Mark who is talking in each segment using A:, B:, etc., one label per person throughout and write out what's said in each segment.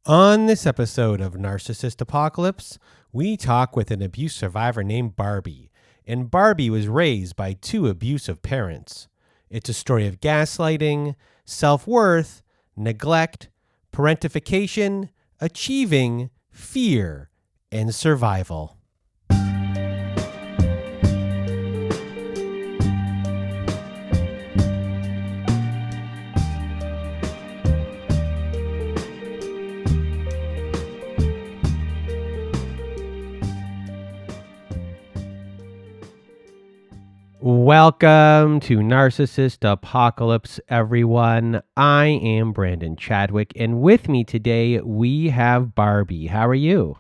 A: On this episode of Narcissist Apocalypse, we talk with an abuse survivor named Barbie. And Barbie was raised by two abusive parents. It's a story of gaslighting, self-worth, neglect, parentification, achieving, fear, and survival. Welcome to Narcissist Apocalypse, everyone. I am Brandon Chadwick, and with me today we have Barbie. How are you?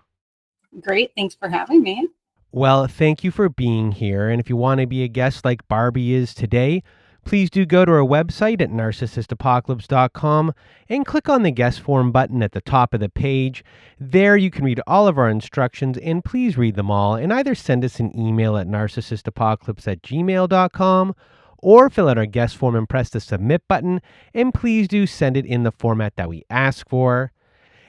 B: Great. Thanks for having me.
A: Well, thank you for being here. And if you want to be a guest like Barbie is today, please do go to our website at narcissistapocalypse.com and click on the guest form button at the top of the page. There you can read all of our instructions, and please read them all and either send us an email at narcissistapocalypse@gmail.com or fill out our guest form and press the submit button. And please do send it in the format that we ask for.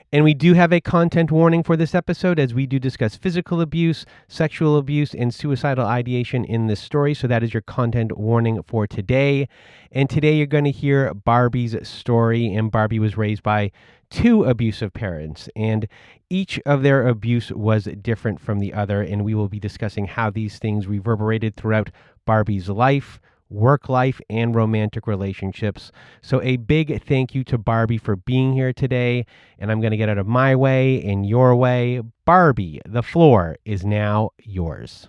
A: And we do have a content warning for this episode as we do discuss physical abuse, sexual abuse, and suicidal ideation in this story. So that is your content warning for today. And today you're going to hear Barbie's story. And Barbie was raised by two abusive parents, and each of their abuse was different from the other. And we will be discussing how these things reverberated throughout Barbie's life, work life, and romantic relationships. So a big thank you to Barbie for being here today. And I'm going to get out of my way and your way. Barbie, the floor is now yours.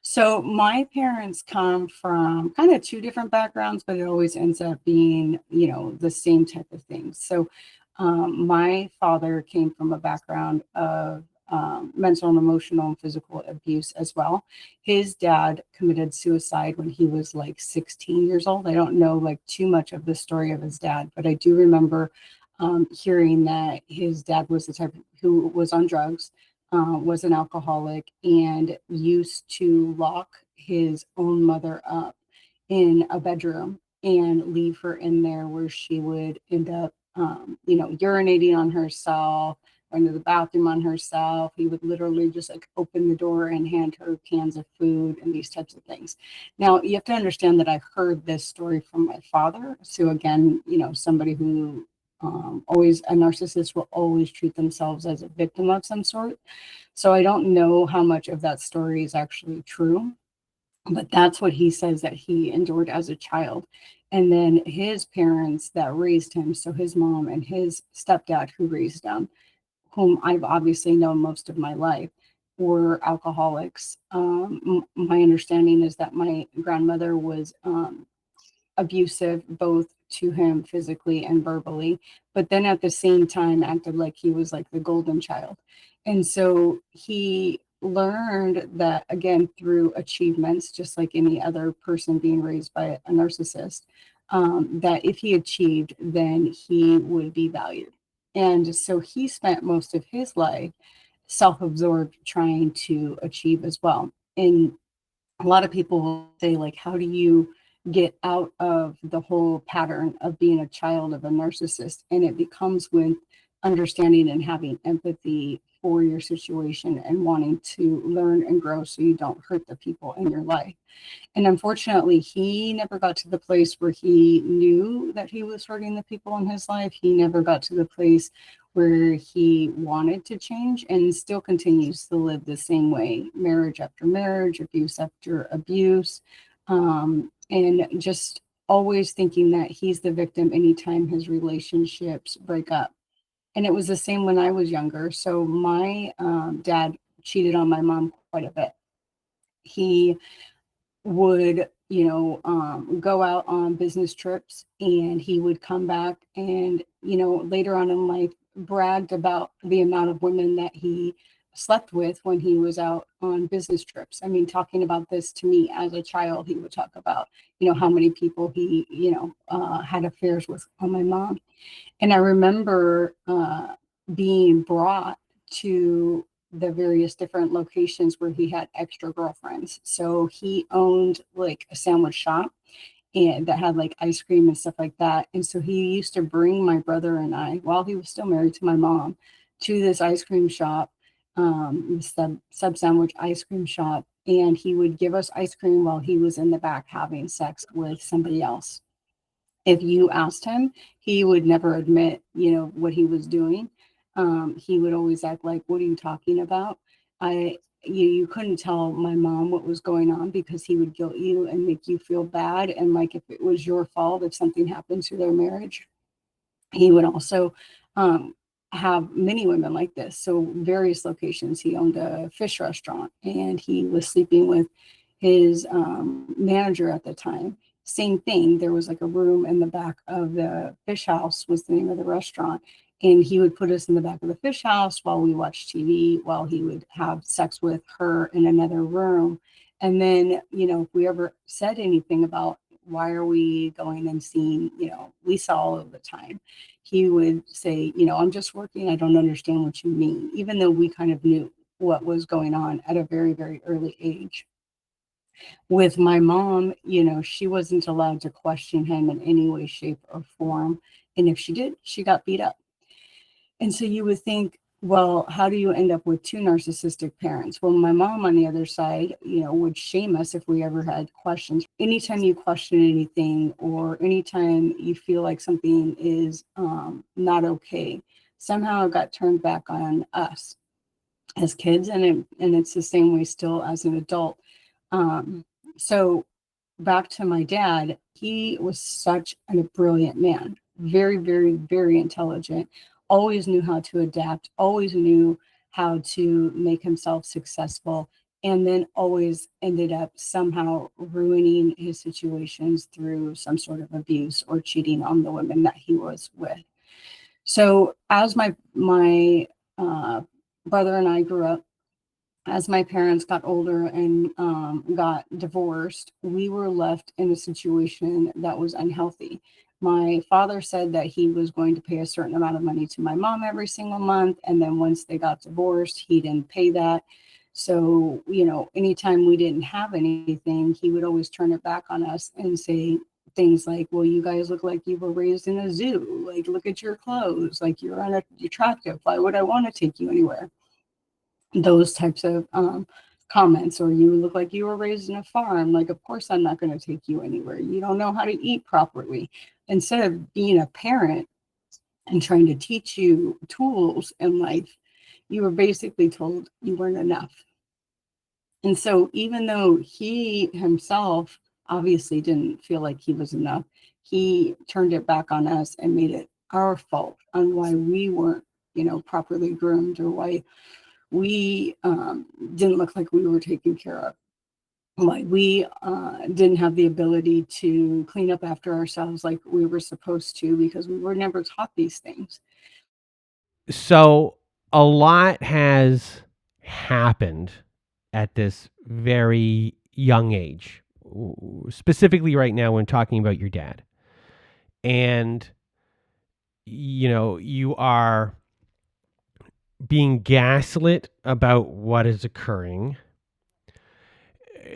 B: So my parents come from kind of two different backgrounds, but it always ends up being, the same type of thing. So my father came from a background of mental and emotional and physical abuse as well. His dad committed suicide when he was like 16 years old. I don't know like too much of the story of his dad, but I do remember hearing that his dad was the type who was on drugs, was an alcoholic, and used to lock his own mother up in a bedroom and leave her in there where she would end up, urinating on herself, going to the bathroom on herself. He would literally just like open the door and hand her cans of food and these types of things. Now, you have to understand that I heard this story from my father. So, again, somebody who always a narcissist will always treat themselves as a victim of some sort. So I don't know how much of that story is actually true, but that's what he says that he endured as a child. And then his parents that raised him, so his mom and his stepdad who raised him, whom I've obviously known most of my life, were alcoholics. My understanding is that my grandmother was abusive both to him physically and verbally, but then at the same time acted like he was like the golden child. And so he learned that again through achievements, just like any other person being raised by a narcissist, that if he achieved, then he would be valued. And so he spent most of his life self absorbed trying to achieve as well. And a lot of people will say, like, how do you get out of the whole pattern of being a child of a narcissist? And it becomes with understanding and having empathy for your situation and wanting to learn and grow so you don't hurt the people in your life. And unfortunately, he never got to the place where he knew that he was hurting the people in his life. He never got to the place where he wanted to change and still continues to live the same way, marriage after marriage, abuse after abuse, and just always thinking that he's the victim anytime his relationships break up. And it was the same when I was younger. So my dad cheated on my mom quite a bit. He would, go out on business trips, and he would come back and, later on in life bragged about the amount of women that he slept with when he was out on business trips. I mean, talking about this to me as a child, he would talk about, how many people he, had affairs with on my mom. And I remember being brought to the various different locations where he had extra girlfriends. So he owned like a sandwich shop, and that had like ice cream and stuff like that. And so he used to bring my brother and I, while he was still married to my mom, to this ice cream shop, sub sandwich ice cream shop, and he would give us ice cream while he was in the back having sex with somebody else. If you asked him, he would never admit, what he was doing. He would always act like, "What are you talking about?" I you couldn't tell my mom what was going on because he would guilt you and make you feel bad, and like if it was your fault if something happened to their marriage. He would also um, have many women like this. So various locations. He owned a fish restaurant, and he was sleeping with his manager at the time. Same thing. There was like a room in the back of the fish house was the name of the restaurant. And he would put us in the back of the fish house while we watched TV, while he would have sex with her in another room. And then, if we ever said anything about why are we going and seeing, Lisa all of the time, he would say, "I'm just working. I don't understand what you mean," even though we kind of knew what was going on at a very, very early age. With my mom, she wasn't allowed to question him in any way, shape, or form. And if she did, she got beat up. And so you would think, well, how do you end up with two narcissistic parents? Well, my mom on the other side, would shame us if we ever had questions. Anytime you question anything, or anytime you feel like something is not okay, somehow it got turned back on us as kids, and it's the same way still as an adult. So back to my dad, he was such a brilliant man, very, very, very intelligent, always knew how to adapt, always knew how to make himself successful, and then always ended up somehow ruining his situations through some sort of abuse or cheating on the women that he was with. So as my brother and I grew up, as my parents got older and got divorced, we were left in a situation that was unhealthy. My father said that he was going to pay a certain amount of money to my mom every single month. And then once they got divorced, he didn't pay that. So, anytime we didn't have anything, he would always turn it back on us and say things like, "Well, you guys look like you were raised in a zoo. Like, look at your clothes. Like, you're unattractive. Why would I want to take you anywhere?" Those types of comments. Or, "You look like you were raised in a farm. Like, of course I'm not going to take you anywhere. You don't know how to eat properly." Instead of being a parent and trying to teach you tools in life, you were basically told you weren't enough. And so even though he himself obviously didn't feel like he was enough, he turned it back on us and made it our fault on why we weren't, properly groomed, or why we didn't look like we were taken care of, why we didn't have the ability to clean up after ourselves like we were supposed to, because we were never taught these things.
A: So a lot has happened at this very young age, specifically right now when talking about your dad. And, you are being gaslit about what is occurring.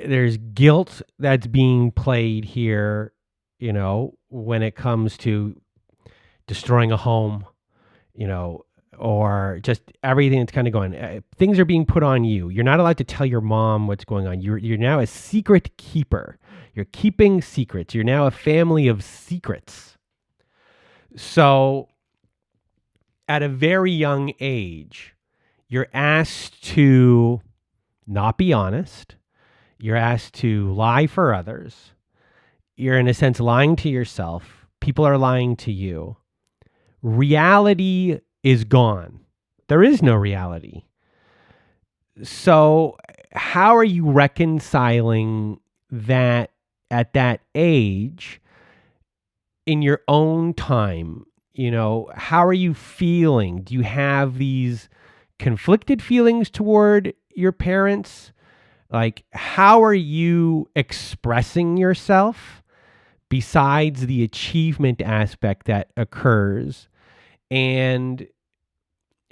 A: There's guilt that's being played here, when it comes to destroying a home, or just everything that's kind of going. Things are being put on you. You're not allowed to tell your mom what's going on. You're now a secret keeper. You're keeping secrets. You're now a family of secrets. So at a very young age, you're asked to not be honest. You're asked to lie for others. You're, in a sense, lying to yourself. People are lying to you. Reality is gone. There is no reality. So how are you reconciling that at that age in your own time? How are you feeling? Do you have these conflicted feelings toward your parents? Like, how are you expressing yourself besides the achievement aspect that occurs? And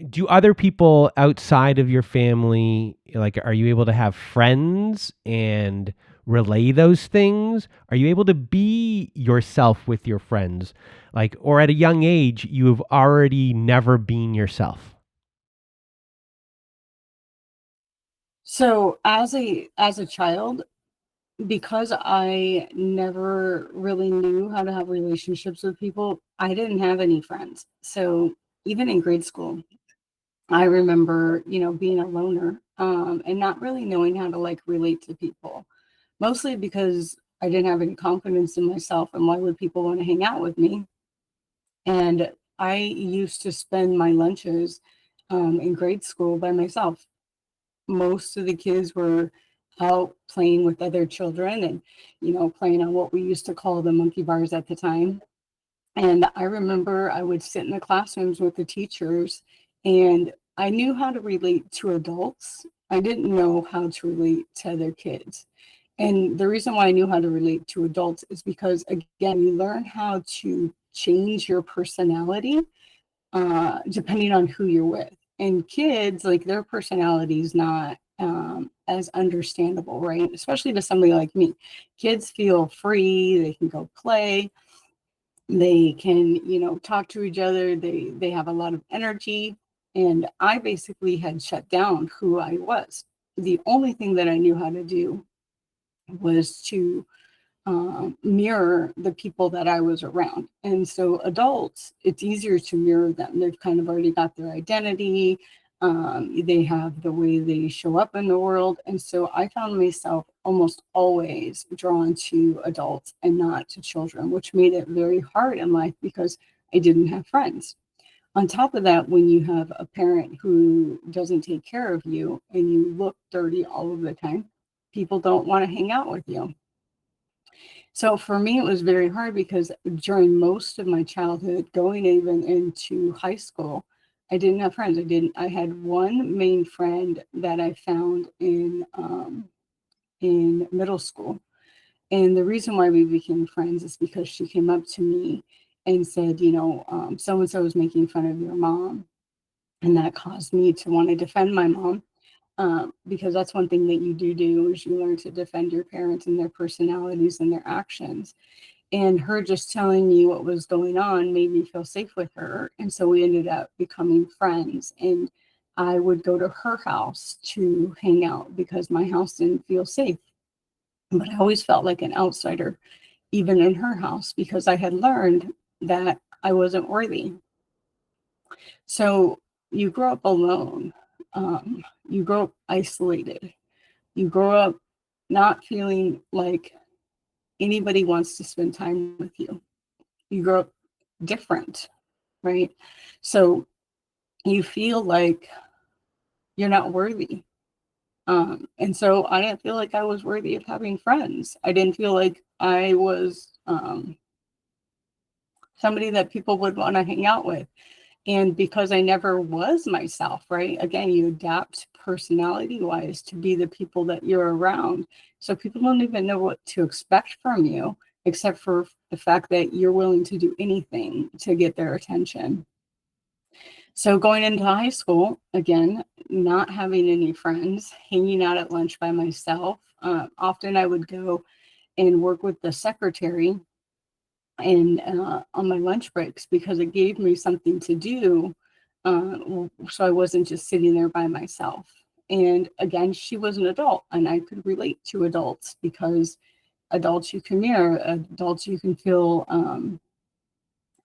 A: do other people outside of your family, like, are you able to have friends and relay those things? Are you able to be yourself with your friends? Like, or at a young age, you've already never been yourself?
B: So as a child, because I never really knew how to have relationships with people, I didn't have any friends. So even in grade school, I remember, being a loner, and not really knowing how to like relate to people, mostly because I didn't have any confidence in myself. And why would people want to hang out with me? And I used to spend my lunches in grade school by myself. Most of the kids were out playing with other children and, playing on what we used to call the monkey bars at the time. And I remember I would sit in the classrooms with the teachers, and I knew how to relate to adults. I didn't know how to relate to other kids. And the reason why I knew how to relate to adults is because, again, you learn how to change your personality depending on who you're with. And kids, like their personality is not as understandable, right? Especially to somebody like me. Kids feel free, they can go play, they can, talk to each other, they have a lot of energy. And I basically had shut down who I was. The only thing that I knew how to do was to mirror the people that I was around. And so adults, it's easier to mirror them. They've kind of already got their identity. They have the way they show up in the world. And so I found myself almost always drawn to adults and not to children, which made it very hard in life because I didn't have friends. On top of that, when you have a parent who doesn't take care of you and you look dirty all of the time, people don't want to hang out with you. So for me, it was very hard because during most of my childhood, going even into high school, I didn't have friends. I had one main friend that I found in middle school. And the reason why we became friends is because she came up to me and said, so and so is making fun of your mom. And that caused me to want to defend my mom. Because that's one thing that you do is you learn to defend your parents and their personalities and their actions. And her just telling me what was going on made me feel safe with her. And so we ended up becoming friends. And I would go to her house to hang out because my house didn't feel safe. But I always felt like an outsider, even in her house, because I had learned that I wasn't worthy. So you grow up alone, you grow up isolated, you grow up not feeling like anybody wants to spend time with you. You grow up different, right? So you feel like you're not worthy. And so I didn't feel like I was worthy of having friends. I didn't feel like I was somebody that people would want to hang out with. And because I never was myself, right? Again, you adapt personality wise to be the people that you're around. So people don't even know what to expect from you, except for the fact that you're willing to do anything to get their attention. So going into high school, again, not having any friends, hanging out at lunch by myself. Often I would go and work with the secretary and on my lunch breaks because it gave me something to do, so I wasn't just sitting there by myself. And again, she was an adult and I could relate to adults because adults you can mirror, adults you can feel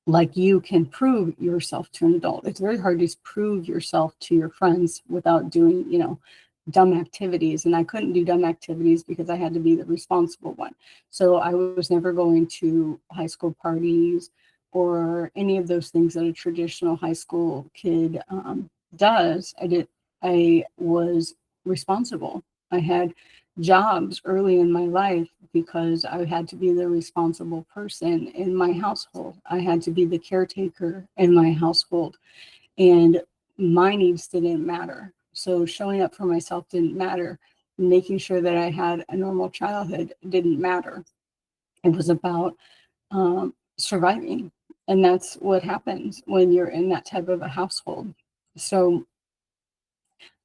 B: like you can prove yourself to an adult. It's very hard to prove yourself to your friends without doing, dumb activities. And I couldn't do dumb activities because I had to be the responsible one. So I was never going to high school parties or any of those things that a traditional high school kid does. I was responsible. I had jobs early in my life because I had to be the responsible person in my household. I had to be the caretaker in my household, and my needs didn't matter. So showing up for myself didn't matter. Making sure that I had a normal childhood didn't matter. It was about surviving. And that's what happens when you're in that type of a household. So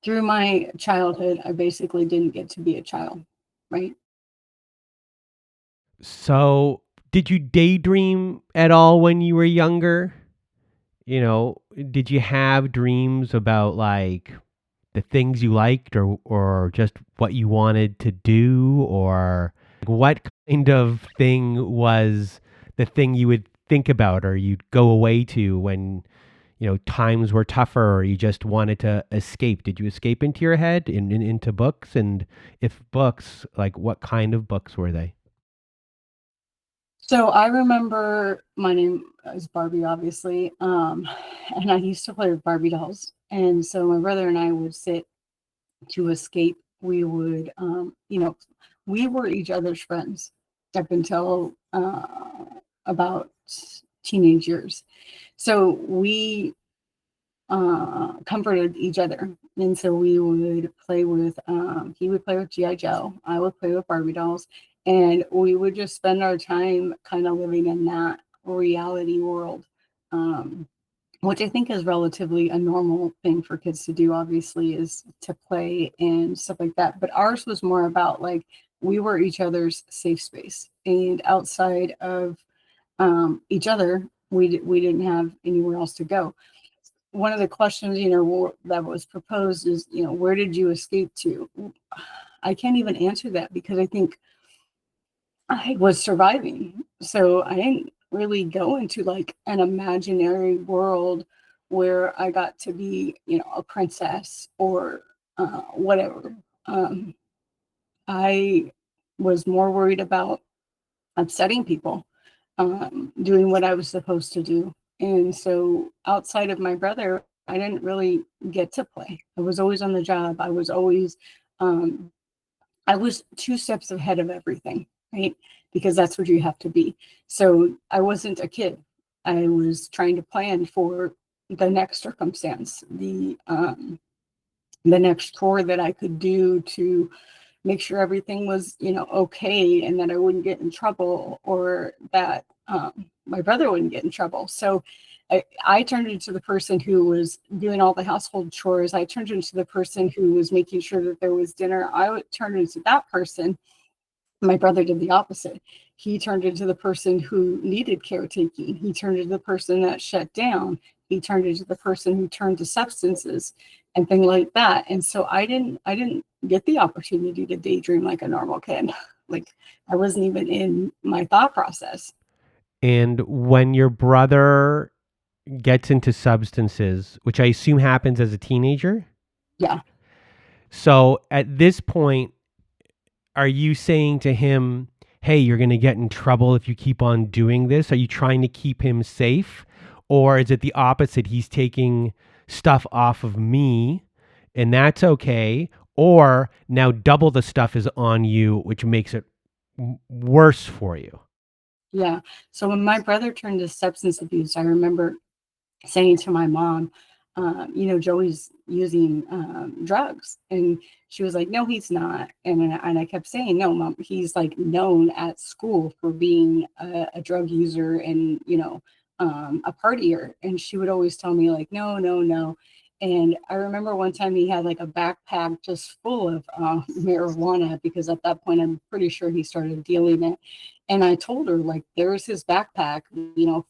B: through my childhood, I basically didn't get to be a child, right?
A: So, did you daydream at all when you were younger? You know, did you have dreams about like the things you liked or just what you wanted to do or what kind of thing was the thing you would think about or you'd go away to when, times were tougher or you just wanted to escape? Did you escape into your head into books? And if books, like what kind of books were they?
B: So I remember my name is Barbie, obviously, and I used to play with Barbie dolls. And so my brother and I would sit to escape. We would, we were each other's friends up until about teenage years. So we comforted each other. And so we would play with, he would play with G.I. Joe, I would play with Barbie dolls, and we would just spend our time kind of living in that reality world, which I think is relatively a normal thing for kids to do, obviously, is to play and stuff like that. But ours was more about like we were each other's safe space. And outside of each other, we didn't have anywhere else to go. One of the questions, that was proposed is, where did you escape to? I can't even answer that because I think I was surviving. So I didn't really go into like an imaginary world where I got to be, a princess or whatever. Um, I was more worried about upsetting people, doing what I was supposed to do. And so outside of my brother, I didn't really get to play. I was always on the job. Um, I was two steps ahead of everything, right? Because that's what you have to be. So I wasn't a kid. I was trying to plan for the next circumstance, the next chore that I could do to make sure everything was, okay, and that I wouldn't get in trouble or that my brother wouldn't get in trouble. So I turned into the person who was doing all the household chores. I turned into the person who was making sure that there was dinner. I would turn into that person. My brother did the opposite. He turned into the person who needed caretaking. He turned into the person that shut down. He turned into the person who turned to substances and things like that. And so I didn't get the opportunity to daydream like a normal kid. Like I wasn't even in my thought process.
A: And when your brother gets into substances, which I assume happens as a teenager.
B: Yeah.
A: So at this point, are you saying to him, hey, you're going to get in trouble if you keep on doing this? Are you trying to keep him safe? Or is it the opposite? He's taking stuff off of me and that's okay. Or now double the stuff is on you, which makes it worse for you.
B: Yeah. So when my brother turned to substance abuse, I remember saying to my mom, Joey's using drugs. And she was like, no, he's not. And I kept saying, no, mom, he's like known at school for being a drug user and, a partier. And she would always tell me like, no, no, no. And I remember one time he had like a backpack just full of marijuana because at that point, I'm pretty sure he started dealing it. And I told her, like, there's his backpack,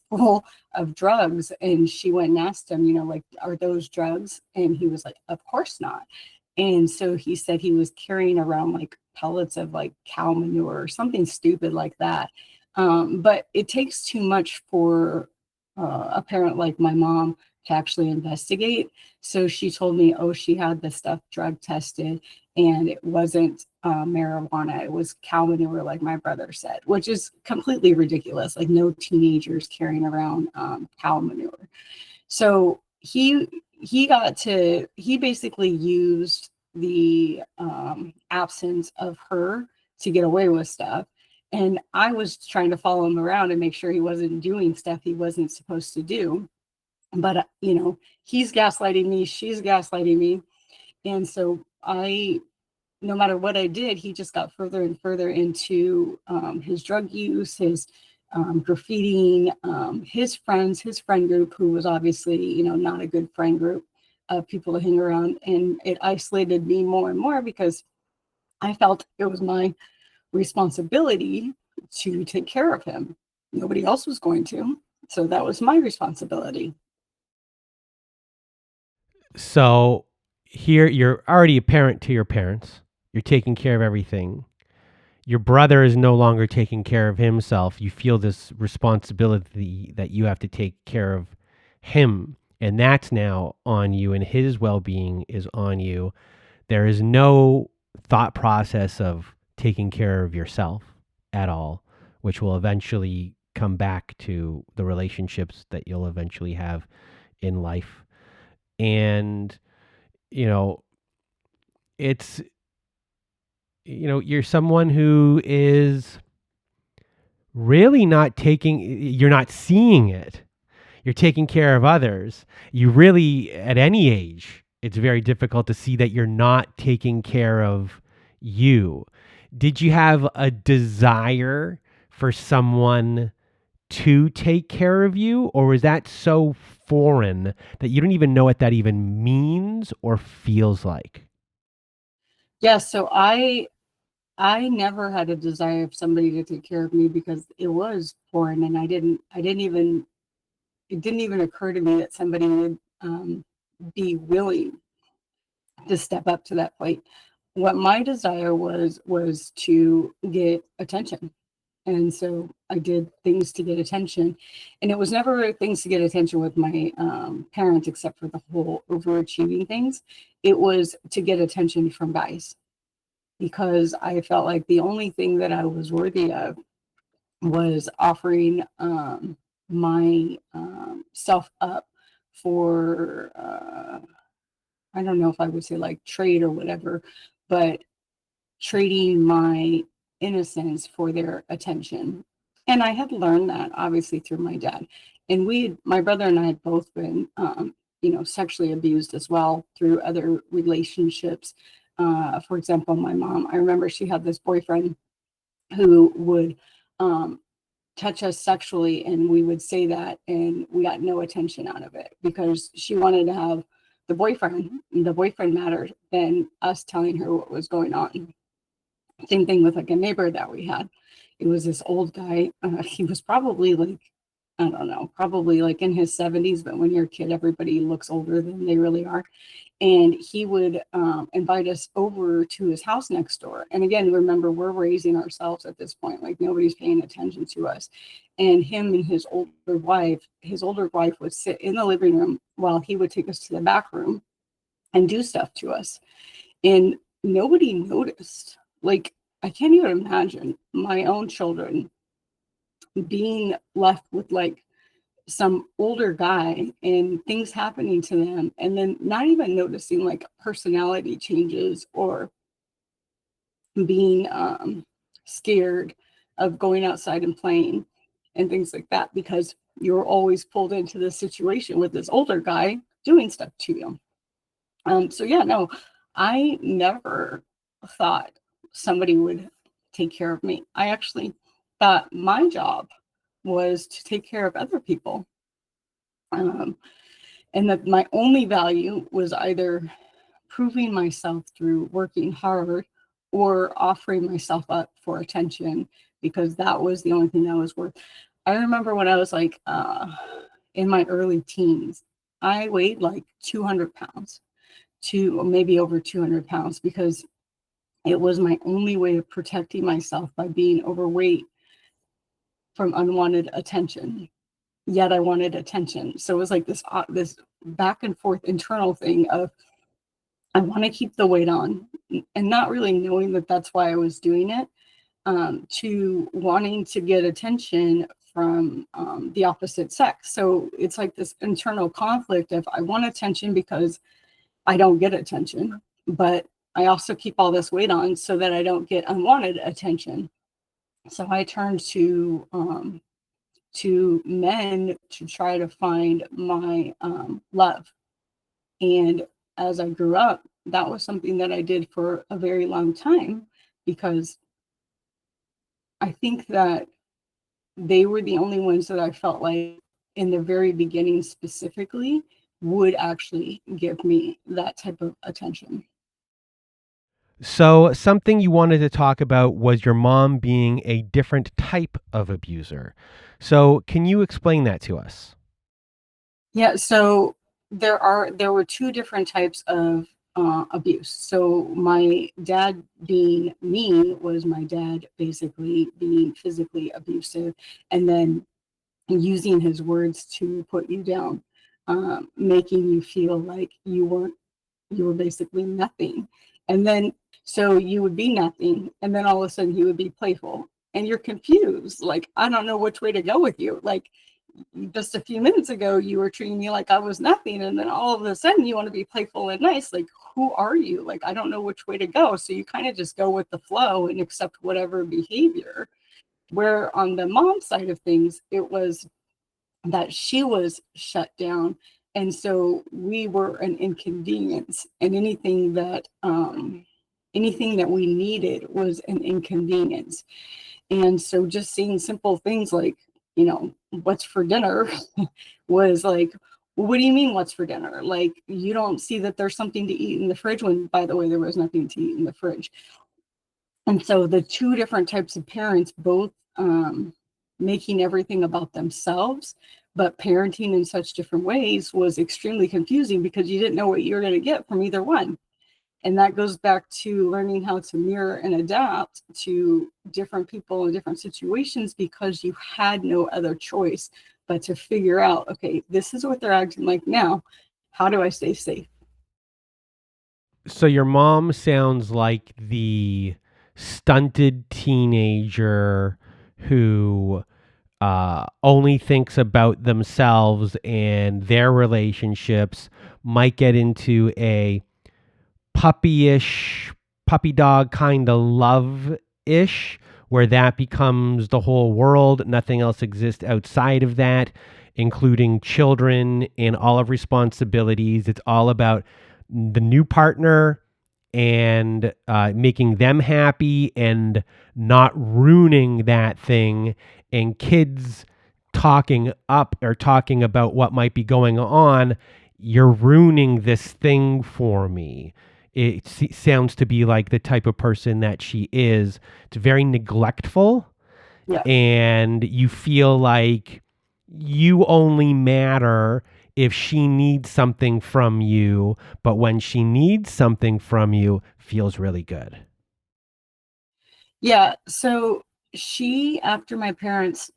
B: full of drugs. And she went and asked him, like, are those drugs? And he was like, of course not. And so he said he was carrying around like pellets of like cow manure or something stupid like that. But it takes too much for a parent like my mom to actually investigate. So she told me, oh, she had the stuff drug tested and it wasn't marijuana. It was cow manure, like my brother said, which is completely ridiculous. Like no teenagers carrying around cow manure. So he basically used the absence of her to get away with stuff. And I was trying to follow him around and make sure he wasn't doing stuff he wasn't supposed to do. But, he's gaslighting me, she's gaslighting me. And so no matter what I did, he just got further and further into his drug use, his graffitiing, his friend group, who was obviously, not a good friend group of people to hang around. And it isolated me more and more because I felt it was my responsibility to take care of him. Nobody else was going to. So that was my responsibility.
A: So here you're already a parent to your parents. You're taking care of everything. Your brother is no longer taking care of himself. You feel this responsibility that you have to take care of him. And that's now on you, and his well being is on you. There is no thought process of taking care of yourself at all, which will eventually come back to the relationships that you'll eventually have in life. And, you know, it's, you're someone who is really not taking, you're not seeing it. You're taking care of others. You really, at any age, it's very difficult to see that you're not taking care of you. Did you have a desire for someone to take care of you, or was that so foreign that you don't even know what that even means or feels like?
B: Yeah, so I never had a desire of somebody to take care of me because it was foreign, and I didn't even it didn't even occur to me that somebody would be willing to step up to that plate. What my desire was to get attention. And so I did things to get attention. And it was never really things to get attention with my parents, except for the whole overachieving things. It was to get attention from guys, because I felt like the only thing that I was worthy of was offering my self up for, I don't know if I would say like trade or whatever, but trading my innocence for their attention. And I had learned that obviously through my dad. And my brother and I had both been, sexually abused as well through other relationships. For example, my mom, I remember she had this boyfriend who would um, touch us sexually, and we would say that, and we got no attention out of it because she wanted to have the boyfriend mattered than us telling her what was going on. Same thing with like a neighbor that we had. It was this old guy. He was probably like, I don't know, probably like in his 70s, but when you're a kid, everybody looks older than they really are. And he would invite us over to his house next door. And again, remember, we're raising ourselves at this point, like nobody's paying attention to us. And him and his older wife would sit in the living room while he would take us to the back room and do stuff to us. And nobody noticed. Like, I can't even imagine my own children being left with like some older guy and things happening to them, and then not even noticing like personality changes or being scared of going outside and playing and things like that, because you're always pulled into this situation with this older guy doing stuff to you. So yeah, no, I never thought somebody would take care of me. I actually thought my job was to take care of other people. Um, and that my only value was either proving myself through working hard or offering myself up for attention, because that was the only thing that was worth. I remember when I was like in my early teens, I weighed like 200 pounds to maybe over 200 pounds, because it was my only way of protecting myself by being overweight from unwanted attention. Yet I wanted attention. So it was like this back and forth internal thing of, I want to keep the weight on, and not really knowing that that's why I was doing it, to wanting to get attention from the opposite sex. So it's like this internal conflict of, I want attention because I don't get attention, but I also keep all this weight on so that I don't get unwanted attention. So I turned to men to try to find my love. And as I grew up, that was something that I did for a very long time, because I think that they were the only ones that I felt like in the very beginning specifically would actually give me that type of attention.
A: So, something you wanted to talk about was your mom being a different type of abuser. So, can you explain that to us?
B: Yeah, so there were two different types of abuse. So my dad being mean was my dad basically being physically abusive, and then using his words to put you down, making you feel like you were basically nothing. And then so you would be nothing, and then all of a sudden he would be playful, and you're confused. Like, I don't know which way to go with you. Like, just a few minutes ago you were treating me like I was nothing, and then all of a sudden you want to be playful and nice. Like, who are you? Like, I don't know which way to go. So you kind of just go with the flow and accept whatever behavior. Where on the mom side of things, it was that she was shut down, and so we were an inconvenience, and anything that we needed was an inconvenience. And so just saying simple things like, what's for dinner was like, well, what do you mean what's for dinner? Like, you don't see that there's something to eat in the fridge, when, by the way, there was nothing to eat in the fridge. And so the two different types of parents, both making everything about themselves, but parenting in such different ways, was extremely confusing because you didn't know what you were going to get from either one. And that goes back to learning how to mirror and adapt to different people in different situations, because you had no other choice but to figure out, okay, this is what they're acting like now. How do I stay safe?
A: So, your mom sounds like the stunted teenager who only thinks about themselves and their relationships, might get into a puppyish, puppy dog kind of love ish, where that becomes the whole world. Nothing else exists outside of that, including children and all of responsibilities. It's all about the new partner and making them happy and not ruining that thing. And kids talking up or talking about what might be going on, you're ruining this thing for me. It sounds to be like the type of person that she is. It's very neglectful,
B: Yeah.
A: and you feel like you only matter if she needs something from you, but when she needs something from you, feels really good.
B: Yeah. So she, after my parents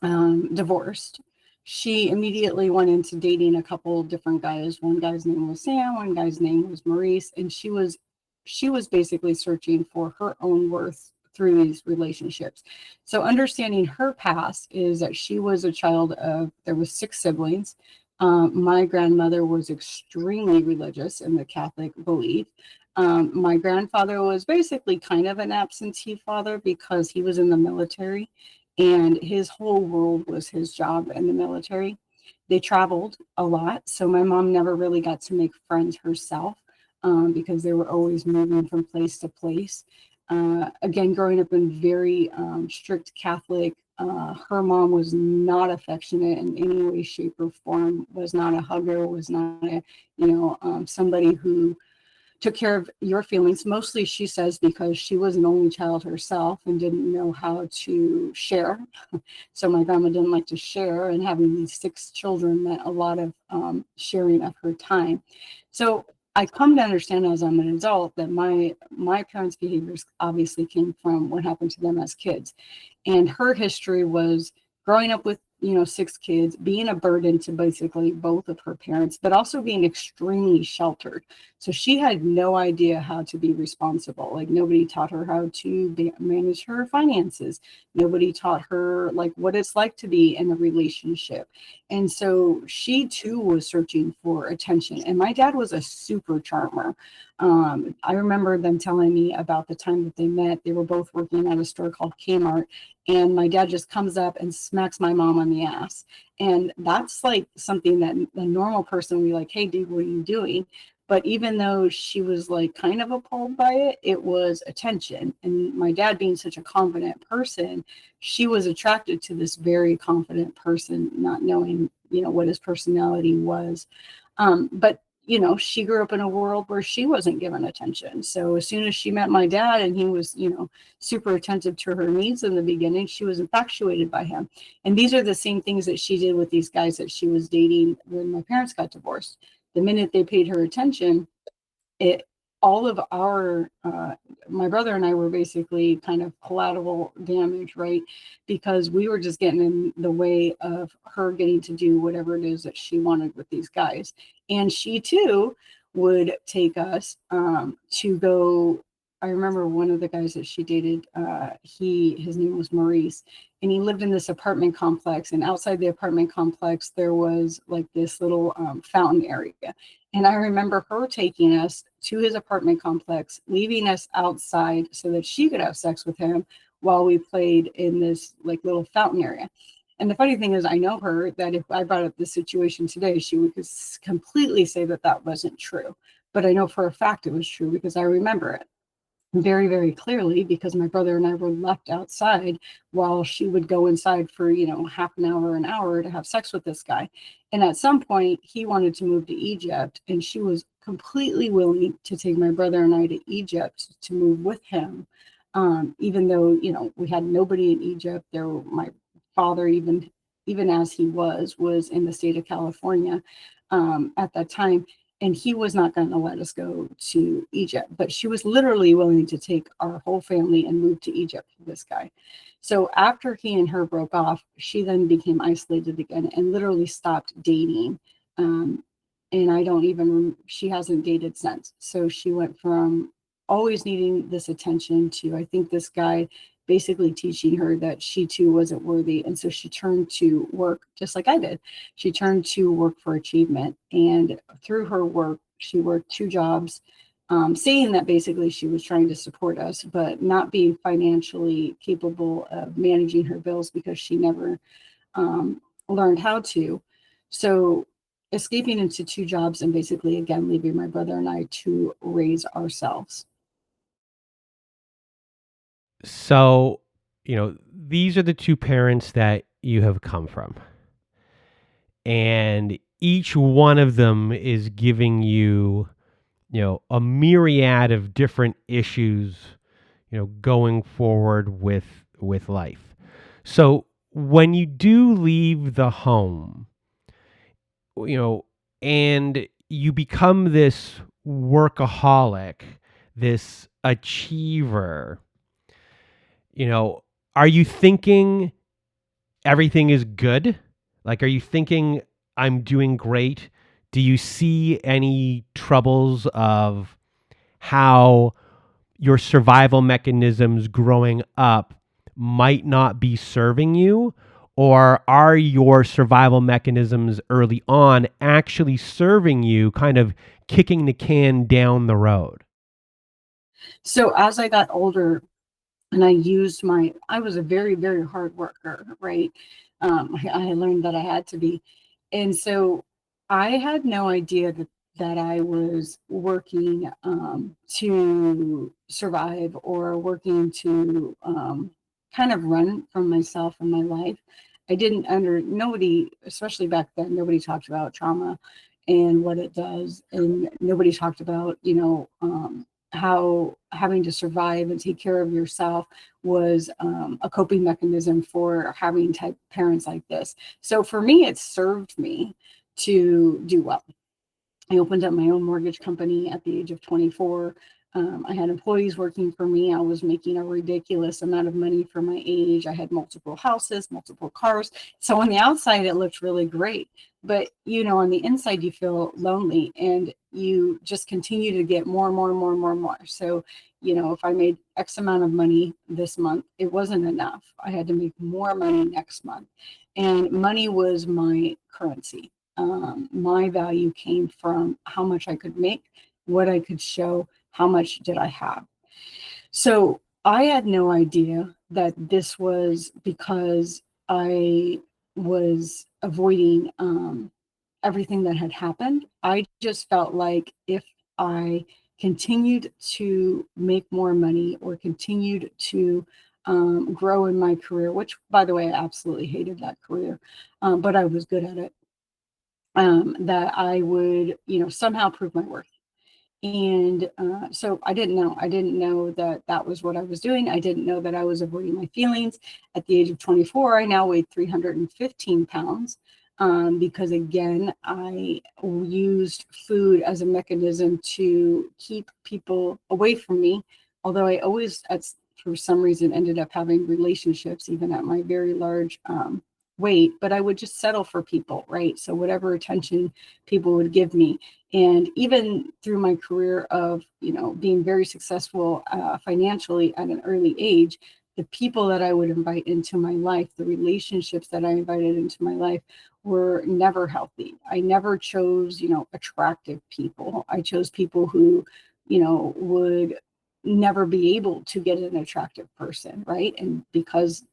B: divorced, she immediately went into dating a couple of different guys. One guy's name was Sam, one guy's name was Maurice, and she was basically searching for her own worth through these relationships. So understanding her past is that she was a child of, there was six siblings. My grandmother was extremely religious in the Catholic belief. My grandfather was basically kind of an absentee father because he was in the military, and his whole world was his job in the military. They traveled a lot, so my mom never really got to make friends herself, because they were always moving from place to place. Again, growing up in very strict Catholic, her mom was not affectionate in any way, shape, or form. Was not a hugger. Was not a, somebody who took care of your feelings. Mostly, she says, because she was an only child herself and didn't know how to share. So my grandma didn't like to share, and having these six children meant a lot of sharing of her time. So I come to understand as I'm an adult that my parents' behaviors obviously came from what happened to them as kids. And her history was growing up with, six kids, being a burden to basically both of her parents, but also being extremely sheltered. So she had no idea how to be responsible. Like, nobody taught her how to manage her finances. Nobody taught her like what it's like to be in a relationship. And so she too was searching for attention. And my dad was a super charmer. I remember them telling me about the time that they met. They were both working at a store called Kmart, and my dad just comes up and smacks my mom on the ass. And that's like something that a normal person would be like, hey, dude, what are you doing? But even though she was like kind of appalled by it, it was attention. And my dad being such a confident person, she was attracted to this very confident person, not knowing, what his personality was. But she grew up in a world where she wasn't given attention. So as soon as she met my dad and he was, super attentive to her needs in the beginning, she was infatuated by him. And these are the same things that she did with these guys that she was dating when my parents got divorced. The minute they paid her attention, it all of our my brother and I were basically kind of collateral damage, right? Because we were just getting in the way of her getting to do whatever it is that she wanted with these guys. And she too would take us to go. I remember one of the guys that she dated, his name was Maurice, and he lived in this apartment complex. And outside the apartment complex, there was like this little fountain area. And I remember her taking us to his apartment complex, leaving us outside so that she could have sex with him while we played in this like little fountain area. And the funny thing is, I know her that if I brought up this situation today, she would completely say that that wasn't true. But I know for a fact it was true because I remember it very, very clearly because my brother and I were left outside while she would go inside for, half an hour to have sex with this guy. And at some point, he wanted to move to Egypt, and she was completely willing to take my brother and I to Egypt to move with him. Even though, we had nobody in Egypt. My father, even as he was in the state of California at that time, and he was not going to let us go to Egypt. But she was literally willing to take our whole family and move to Egypt for this guy. So after he and her broke off, she then became isolated again and literally stopped dating. And she hasn't dated since. So she went from always needing this attention to, I think, this guy basically teaching her that she too wasn't worthy. And so she turned to work just like I did. She turned to work for achievement. And through her work, she worked 2 jobs, saying that basically she was trying to support us, but not being financially capable of managing her bills because she never learned how to. So escaping into 2 jobs and basically, again, leaving my brother and I to raise ourselves.
A: So, these are the two parents that you have come from. And each one of them is giving you, a myriad of different issues, going forward with life. So when you do leave the home, and you become this workaholic, this achiever, are you thinking everything is good? Like, are you thinking I'm doing great? Do you see any troubles of how your survival mechanisms growing up might not be serving you? Or are your survival mechanisms early on actually serving you, kind of kicking the can down the road?
B: So as I got older, and I was a very, very hard worker, right? I learned that I had to be. And so I had no idea that I was working to survive or working to kind of run from myself and my life. I didn't nobody, especially back then, nobody talked about trauma and what it does. And nobody talked about, how having to survive and take care of yourself was a coping mechanism for having type parents like this. So for me, it served me to do well. I opened up my own mortgage company at the age of 24. I had employees working for me. I was making a ridiculous amount of money for my age. I had multiple houses, multiple cars. So on the outside, it looked really great. But, on the inside, you feel lonely and you just continue to get more and more and more and more and more. So, if I made X amount of money this month, it wasn't enough. I had to make more money next month. And money was my currency. My value came from how much I could make, what I could show, how much did I have. So I had no idea that this was because I was avoiding everything that had happened. I just felt like if I continued to make more money or continued to grow in my career, which, by the way, I absolutely hated that career, but I was good at it. that I would, somehow prove my worth. And so I didn't know. I didn't know that that was what I was doing. I didn't know that I was avoiding my feelings. At the age of 24, I now weighed 315 pounds, because, again, I used food as a mechanism to keep people away from me. Although I always, for some reason, ended up having relationships, even at my very large weight, but I would just settle for people, right? So whatever attention people would give me. And even through my career of, being very successful financially at an early age, the people that I would invite into my life, the relationships that I invited into my life, were never healthy. I never chose, attractive people. I chose people who, would never be able to get an attractive person, right? And because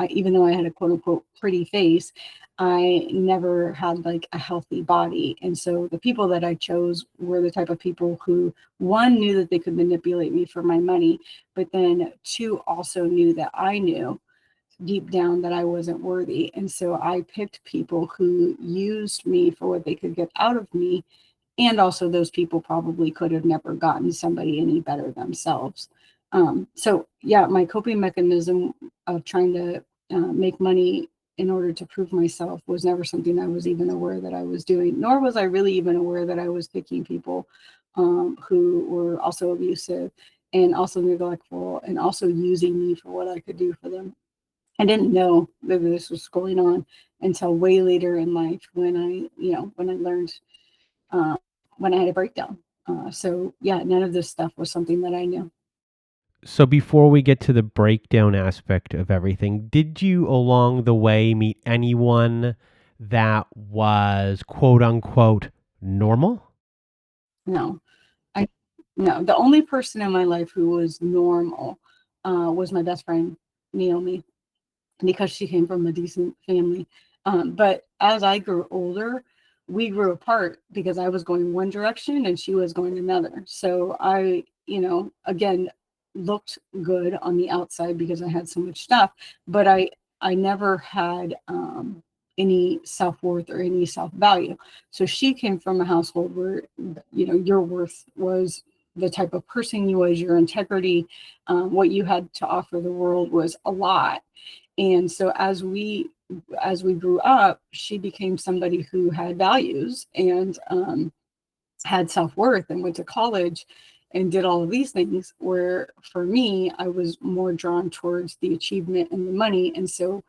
B: even though I had a quote unquote pretty face, I never had like a healthy body. And so the people that I chose were the type of people who, one, knew that they could manipulate me for my money, but then two, also knew that I knew deep down that I wasn't worthy. And so I picked people who used me for what they could get out of me. And also, those people probably could have never gotten somebody any better themselves. So, yeah, my coping mechanism of trying to make money in order to prove myself was never something I was even aware that I was doing, nor was I really even aware that I was picking people who were also abusive and also neglectful and also using me for what I could do for them. I didn't know that this was going on until way later in life when when I learned, uh, when I had a breakdown. So yeah, none of this stuff was something that I knew.
A: So before we get to the breakdown aspect of everything, did you along the way meet anyone that was quote unquote normal?
B: No, I no. The only person in my life who was normal was my best friend, Naomi, because she came from a decent family. But as I grew older, we grew apart because I was going one direction and she was going another. So I, again, looked good on the outside because I had so much stuff, but I never had any self worth or any self value. So she came from a household where, your worth was the type of person you was, your integrity, what you had to offer the world was a lot. And so as we grew up, she became somebody who had values and had self-worth and went to college and did all of these things, where for me I was more drawn towards the achievement and the money. And so,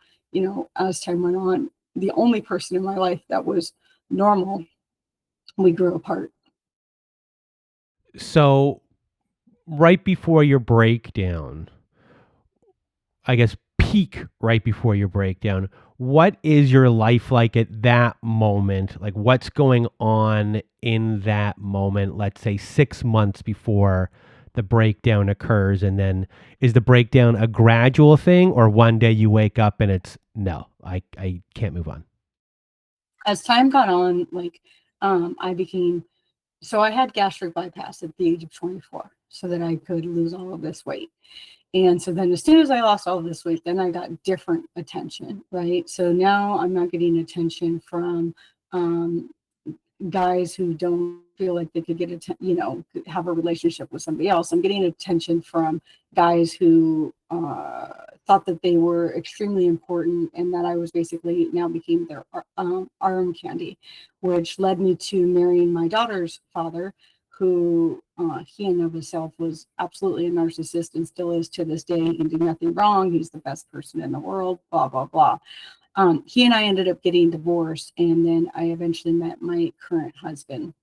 B: as time went on, the only person in my life that was normal, we grew apart.
A: So right before your breakdown, I guess peak right before your breakdown, what is your life like at that moment? Like what's going on in that moment, let's say 6 months before the breakdown occurs? And then is the breakdown a gradual thing or one day you wake up and it's no, I can't move on?
B: As time got on, like, I became so I had gastric bypass at the age of 24 so that I could lose all of this weight. And so then as soon as I lost all of this weight, then I got different attention, right? So now I'm not getting attention from um, guys who don't feel like they could get have a relationship with somebody else. I'm getting attention from guys who thought that they were extremely important and that I was basically now became their arm candy, which led me to marrying my daughter's father, who he in of himself was absolutely a narcissist and still is to this day. He can do nothing wrong. He's the best person in the world, blah, blah, blah. He and I ended up getting divorced, and then I eventually met my current husband.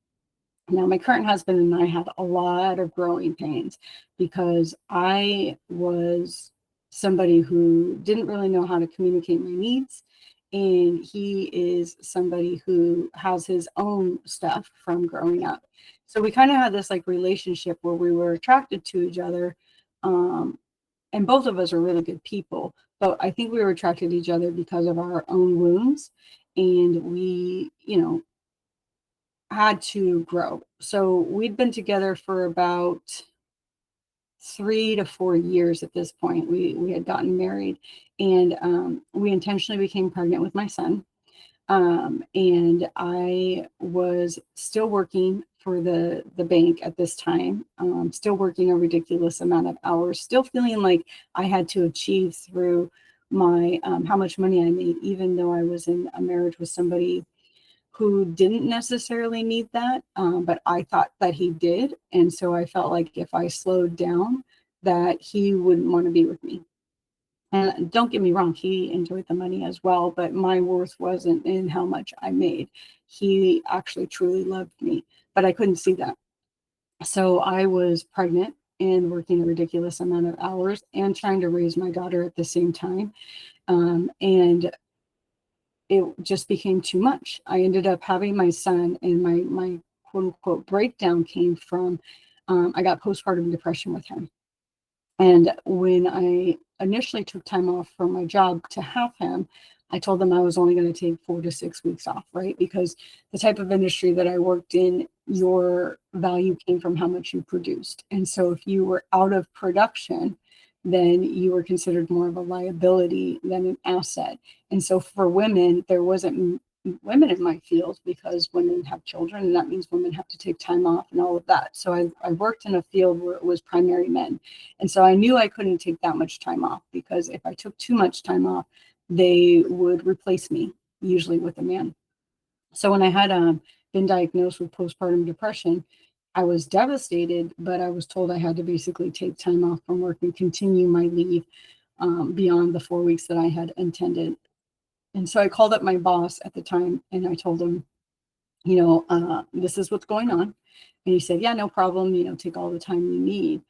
B: Now, my current husband and I had a lot of growing pains because I was somebody who didn't really know how to communicate my needs. And he is somebody who has his own stuff from growing up. So we kind of had this like relationship where we were attracted to each other. Um, and both of us are really good people, but I think we were attracted to each other because of our own wounds, and we, had to grow. So we'd been together for about 3 to 4 years at this point. We had gotten married, and we intentionally became pregnant with my son. And I was still working for the bank at this time, still working a ridiculous amount of hours, still feeling like I had to achieve through my how much money I made, even though I was in a marriage with somebody who didn't necessarily need that, but I thought that he did. And so I felt like if I slowed down, that he wouldn't want to be with me. And don't get me wrong, he enjoyed the money as well, but my worth wasn't in how much I made. He actually truly loved me, but I couldn't see that. So I was pregnant and working a ridiculous amount of hours and trying to raise my daughter at the same time. And it just became too much. I ended up having my son, and my quote unquote breakdown came from I got postpartum depression with him. And when I initially took time off from my job to have him, I told them I was only going to take 4 to 6 weeks off, right? Because the type of industry that I worked in, your value came from how much you produced. And so if you were out of production, then you were considered more of a liability than an asset. And so for women, there wasn't women in my field because women have children, and that means women have to take time off and all of that. So I worked in a field where it was primary men. And so I knew I couldn't take that much time off, because if I took too much time off, they would replace me, usually with a man. So when I had been diagnosed with postpartum depression, I was devastated, but I was told I had to basically take time off from work and continue my leave beyond the 4 weeks that I had intended. And so I called up my boss at the time and I told him, this is what's going on. And he said, yeah, no problem, take all the time you need.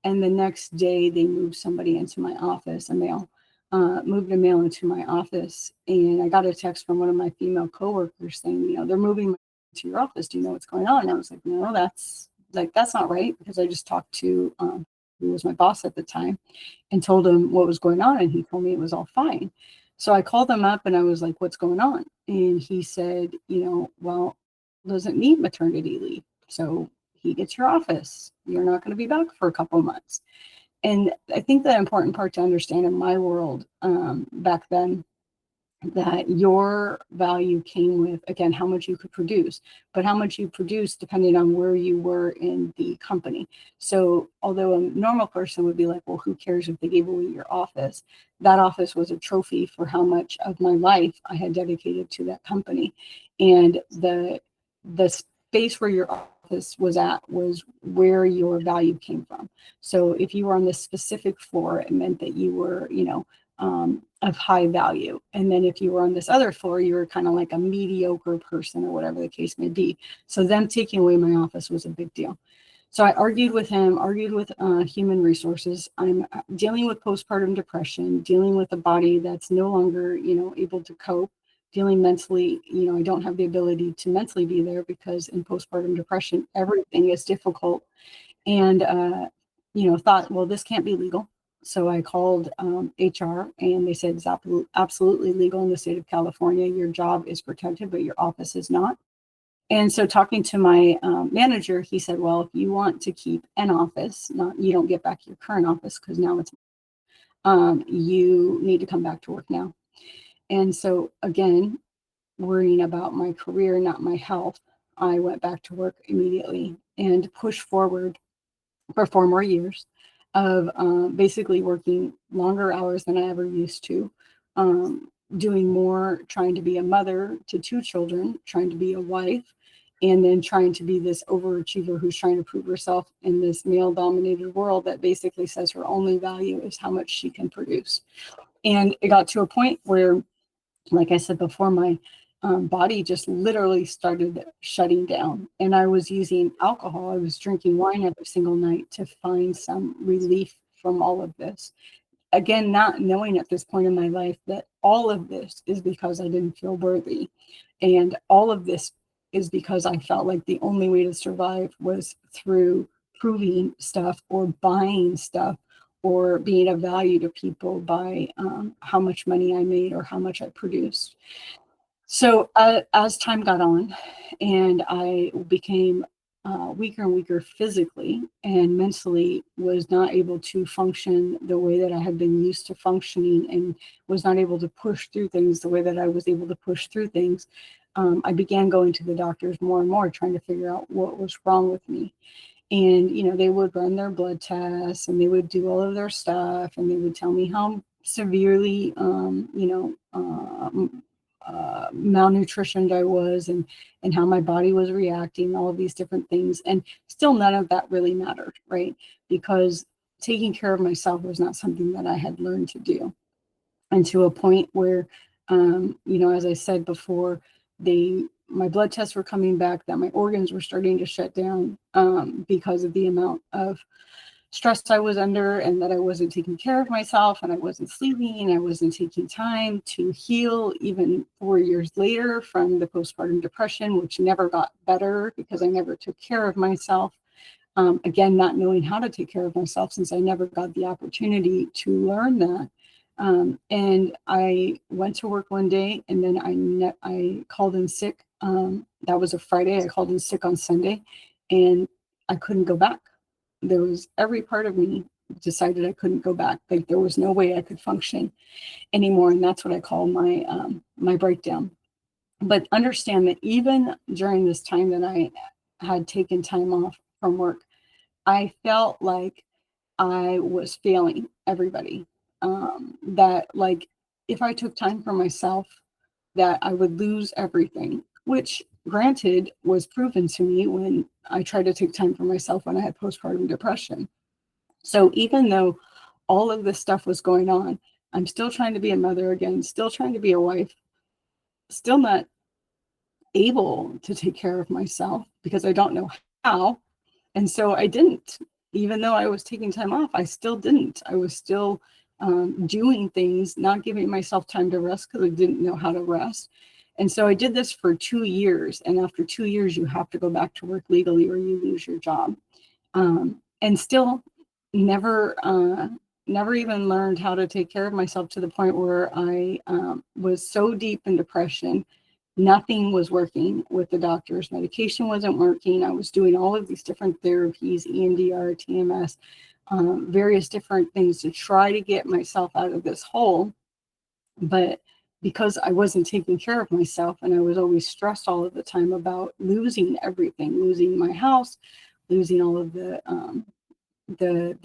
B: And the next day they moved somebody into my office, moved a male into my office. And I got a text from one of my female coworkers saying, they're moving to your office. Do you know what's going on? And I was like, no, that's not right. Because I just talked to, who was my boss at the time, and told him what was going on. And he told me it was all fine. So I called him up and I was like, what's going on? And he said, well, doesn't need maternity leave. So he gets your office. You're not going to be back for a couple of months. And I think the important part to understand in my world back then, that your value came with, again, how much you could produce, but how much you produced depending on where you were in the company. So although a normal person would be like, well, who cares if they gave away your office? That office was a trophy for how much of my life I had dedicated to that company. And the space where your office was at was where your value came from. So if you were on this specific floor, it meant that you were, of high value. And then if you were on this other floor, you were kind of like a mediocre person or whatever the case may be. So them taking away my office was a big deal. So I argued with him, argued with human resources. I'm dealing with postpartum depression, dealing with a body that's no longer, able to cope, dealing mentally, I don't have the ability to mentally be there because in postpartum depression, everything is difficult. And, thought, well, this can't be legal. So I called HR and they said it's absolutely legal in the state of California. Your job is protected, but your office is not. And so talking to my manager, he said, well, if you want to keep an office, you don't get back your current office because now it's, you need to come back to work now. And so again, worrying about my career, not my health, I went back to work immediately and pushed forward for 4 more years of basically working longer hours than I ever used to, doing more, trying to be a mother to 2 children, trying to be a wife, and then trying to be this overachiever who's trying to prove herself in this male-dominated world that basically says her only value is how much she can produce. And it got to a point where, like I said before, my body just literally started shutting down. And I was using alcohol. I was drinking wine every single night to find some relief from all of this. Again, not knowing at this point in my life that all of this is because I didn't feel worthy. And all of this is because I felt like the only way to survive was through proving stuff or buying stuff or being of value to people by how much money I made or how much I produced. So as time got on and I became weaker and weaker physically, and mentally was not able to function the way that I had been used to functioning, and was not able to push through things the way that I was able to push through things. I began going to the doctors more and more, trying to figure out what was wrong with me. And, they would run their blood tests, and they would do all of their stuff, and they would tell me how severely, malnutritioned I was, and how my body was reacting, all of these different things. And still none of that really mattered, right? Because taking care of myself was not something that I had learned to do. And to a point where, as I said before, my blood tests were coming back, that my organs were starting to shut down, because of the amount of stress I was under, and that I wasn't taking care of myself, and I wasn't sleeping, and I wasn't taking time to heal, even 4 years later, from the postpartum depression, which never got better because I never took care of myself. Again, not knowing how to take care of myself, since I never got the opportunity to learn that. And I went to work one day, and then I called in sick. That was a Friday. I called in sick on Sunday, and I couldn't go back. There was every part of me decided I couldn't go back. Like, there was no way I could function anymore, and that's what I call my breakdown. But understand that even during this time that I had taken time off from work, I felt like I was failing everybody. That, like, if I took time for myself, that I would lose everything, which, granted, was proven to me when I tried to take time for myself when I had postpartum depression. So even though all of this stuff was going on, I'm still trying to be a mother again, still trying to be a wife, still not able to take care of myself because I don't know how. And so I didn't. Even though I was taking time off, I still didn't. I was still doing things, not giving myself time to rest because I didn't know how to rest. And so I did this for 2 years. And after 2 years, you have to go back to work legally or you lose your job. And still never, never even learned how to take care of myself, to the point where I was so deep in depression. Nothing was working with the doctors. Medication wasn't working. I was doing all of these different therapies, EMDR, TMS, various different things to try to get myself out of this hole. But because I wasn't taking care of myself, and I was always stressed all of the time about losing everything, losing my house, losing all of the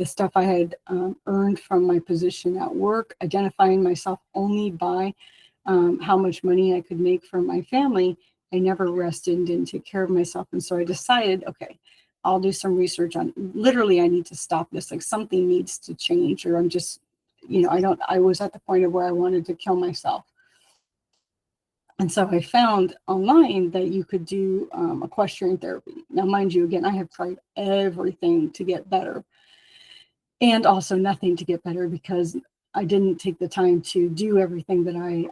B: stuff I had earned from my position at work, identifying myself only by how much money I could make for my family, I never rested and didn't take care of myself. And so I decided, okay, I'll do some research on, literally, I need to stop this. Like, something needs to change, or I'm just, I was at the point of where I wanted to kill myself. And so I found online that you could do equestrian therapy. Now, mind you, again, I have tried everything to get better, and also nothing to get better, because I didn't take the time to do everything that I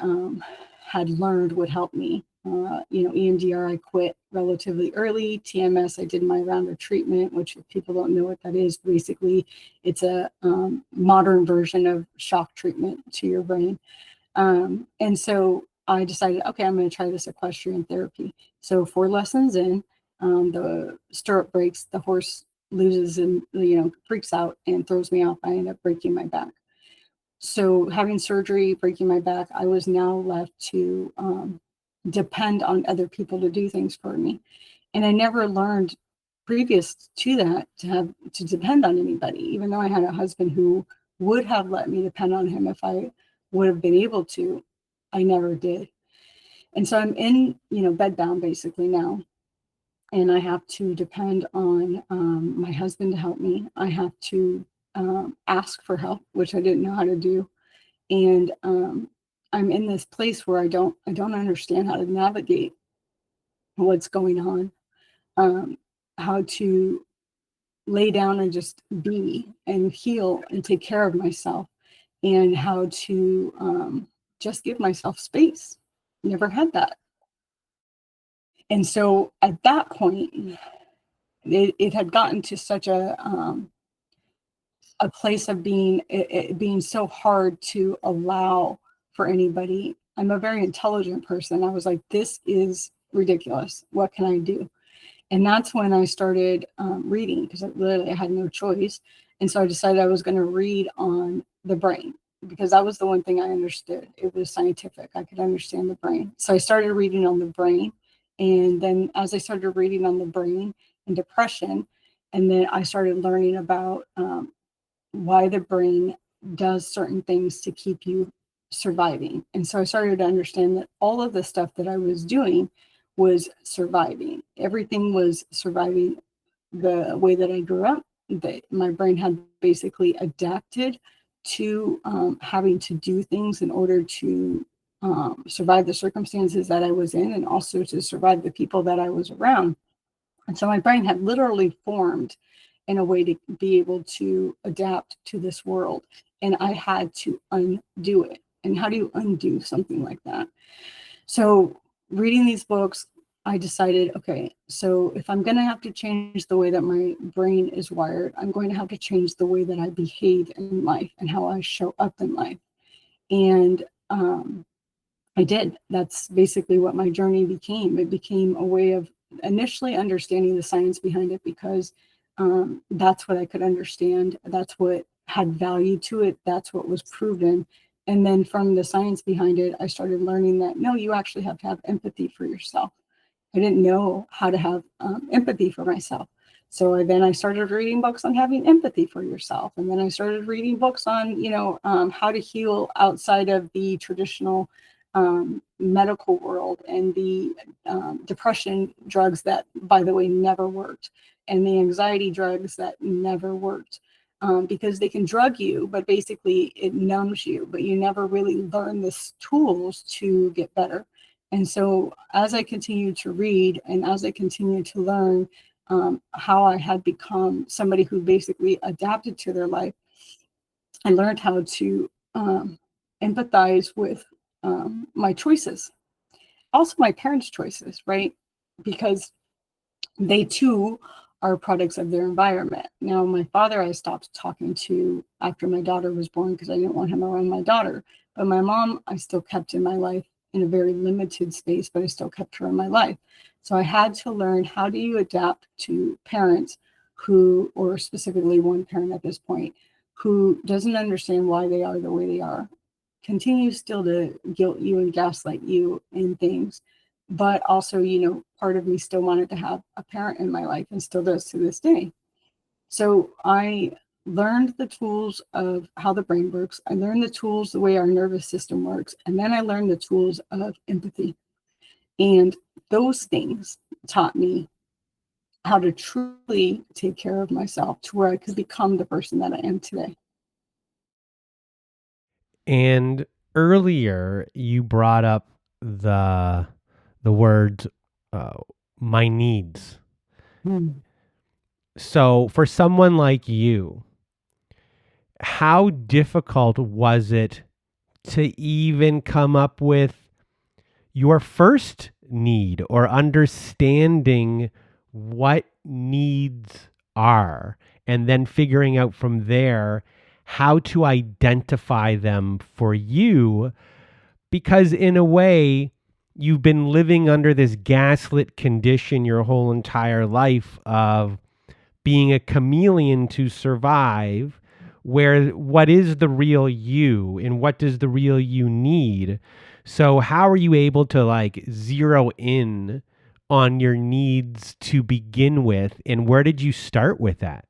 B: had learned would help me. EMDR, I quit relatively early. TMS, I did my round of treatment, which, if people don't know what that is, basically it's a modern version of shock treatment to your brain. And so I decided, okay, I'm going to try this equestrian therapy. So 4 lessons in, the stirrup breaks, the horse loses and, freaks out and throws me off. I end up breaking my back. So having surgery, breaking my back, I was now left to depend on other people to do things for me. And I never learned previous to that to depend on anybody, even though I had a husband who would have let me depend on him if I would have been able to. I never did. And so I'm in, bedbound basically now. And I have to depend on my husband to help me. I have to ask for help, which I didn't know how to do. And I'm in this place where I don't understand how to navigate what's going on, how to lay down and just be and heal and take care of myself, and how to just give myself space. Never had that. And so at that point, it had gotten to such a place of it being so hard to allow for anybody. I'm a very intelligent person. I was like, this is ridiculous. What can I do? And that's when I started reading, because I had no choice. And so I decided I was going to read on the brain, because that was the one thing I understood. It was scientific. I could understand the brain. So I started reading on the brain. And then as I started reading on the brain and depression, and then I started learning about why the brain does certain things to keep you surviving. And so I started to understand that all of the stuff that I was doing was surviving. Everything was surviving the way that I grew up. That my brain had basically adapted to having to do things in order to survive the circumstances that I was in, and also to survive the people that I was around. And so my brain had literally formed in a way to be able to adapt to this world. And I had to undo it. And how do you undo something like that? So, reading these books, I decided, okay, so if I'm going to have to change the way that my brain is wired, I'm going to have to change the way that I behave in life and how I show up in life. And I did. That's basically what my journey became. It became a way of initially understanding the science behind it, because that's what I could understand. That's what had value to it. That's what was proven. And then from the science behind it, I started learning that no, you actually have to have empathy for yourself. I didn't know how to have empathy for myself. So then I started reading books on having empathy for yourself. And then I started reading books on, how to heal outside of the traditional medical world, and the depression drugs that, by the way, never worked, and the anxiety drugs that never worked. Because they can drug you, but basically it numbs you, but you never really learn the tools to get better. And so as I continued to read and as I continued to learn how I had become somebody who basically adapted to their life, I learned how to empathize with my choices, also my parents' choices, right? Because they too are products of their environment. Now, my father, I stopped talking to after my daughter was born, because I didn't want him around my daughter. But my mom, I still kept in my life in a very limited space, but I still kept her in my life. So I had to learn, how do you adapt to parents who, or specifically one parent at this point, who doesn't understand why they are the way they are, continues still to guilt you and gaslight you in things. But also, part of me still wanted to have a parent in my life, and still does to this day. So I learned the tools of how the brain works. I learned the tools, the way our nervous system works. And then I learned the tools of empathy. And those things taught me how to truly take care of myself, to where I could become the person that I am today.
A: And earlier you brought up the word uh, my needs.
B: Mm.
A: So for someone like you, how difficult was it to even come up with your first need, or understanding what needs are, and then figuring out from there how to identify them for you? Because in a way, you've been living under this gaslit condition your whole entire life of being a chameleon to survive, where what is the real you and what does the real you need? So how are you able to like zero in on your needs to begin with, and where did you start with that?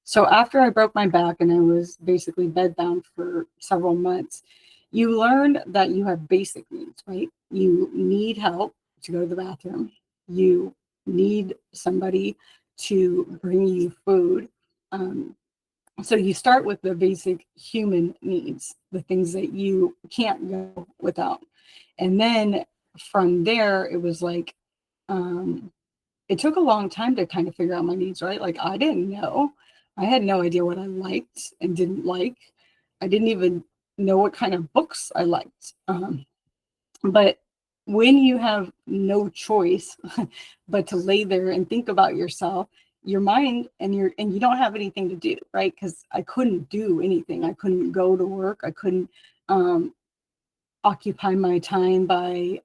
B: So after I broke my back and I was basically bedbound for several months, you learn that you have basic needs, right? You need help to go to the bathroom. You need somebody to bring you food. Um, so you start with the basic human needs, the things that you can't go without. And then from there, it was like, um, it took a long time to kind of figure out my needs, right? Like, I didn't know. I had no idea what I liked and didn't like. I didn't even know what kind of books I liked. But when you have no choice but to lay there and think about yourself, your mind, and you don't have anything to do, right? Because I couldn't do anything. I couldn't go to work. I couldn't um, occupy my time by,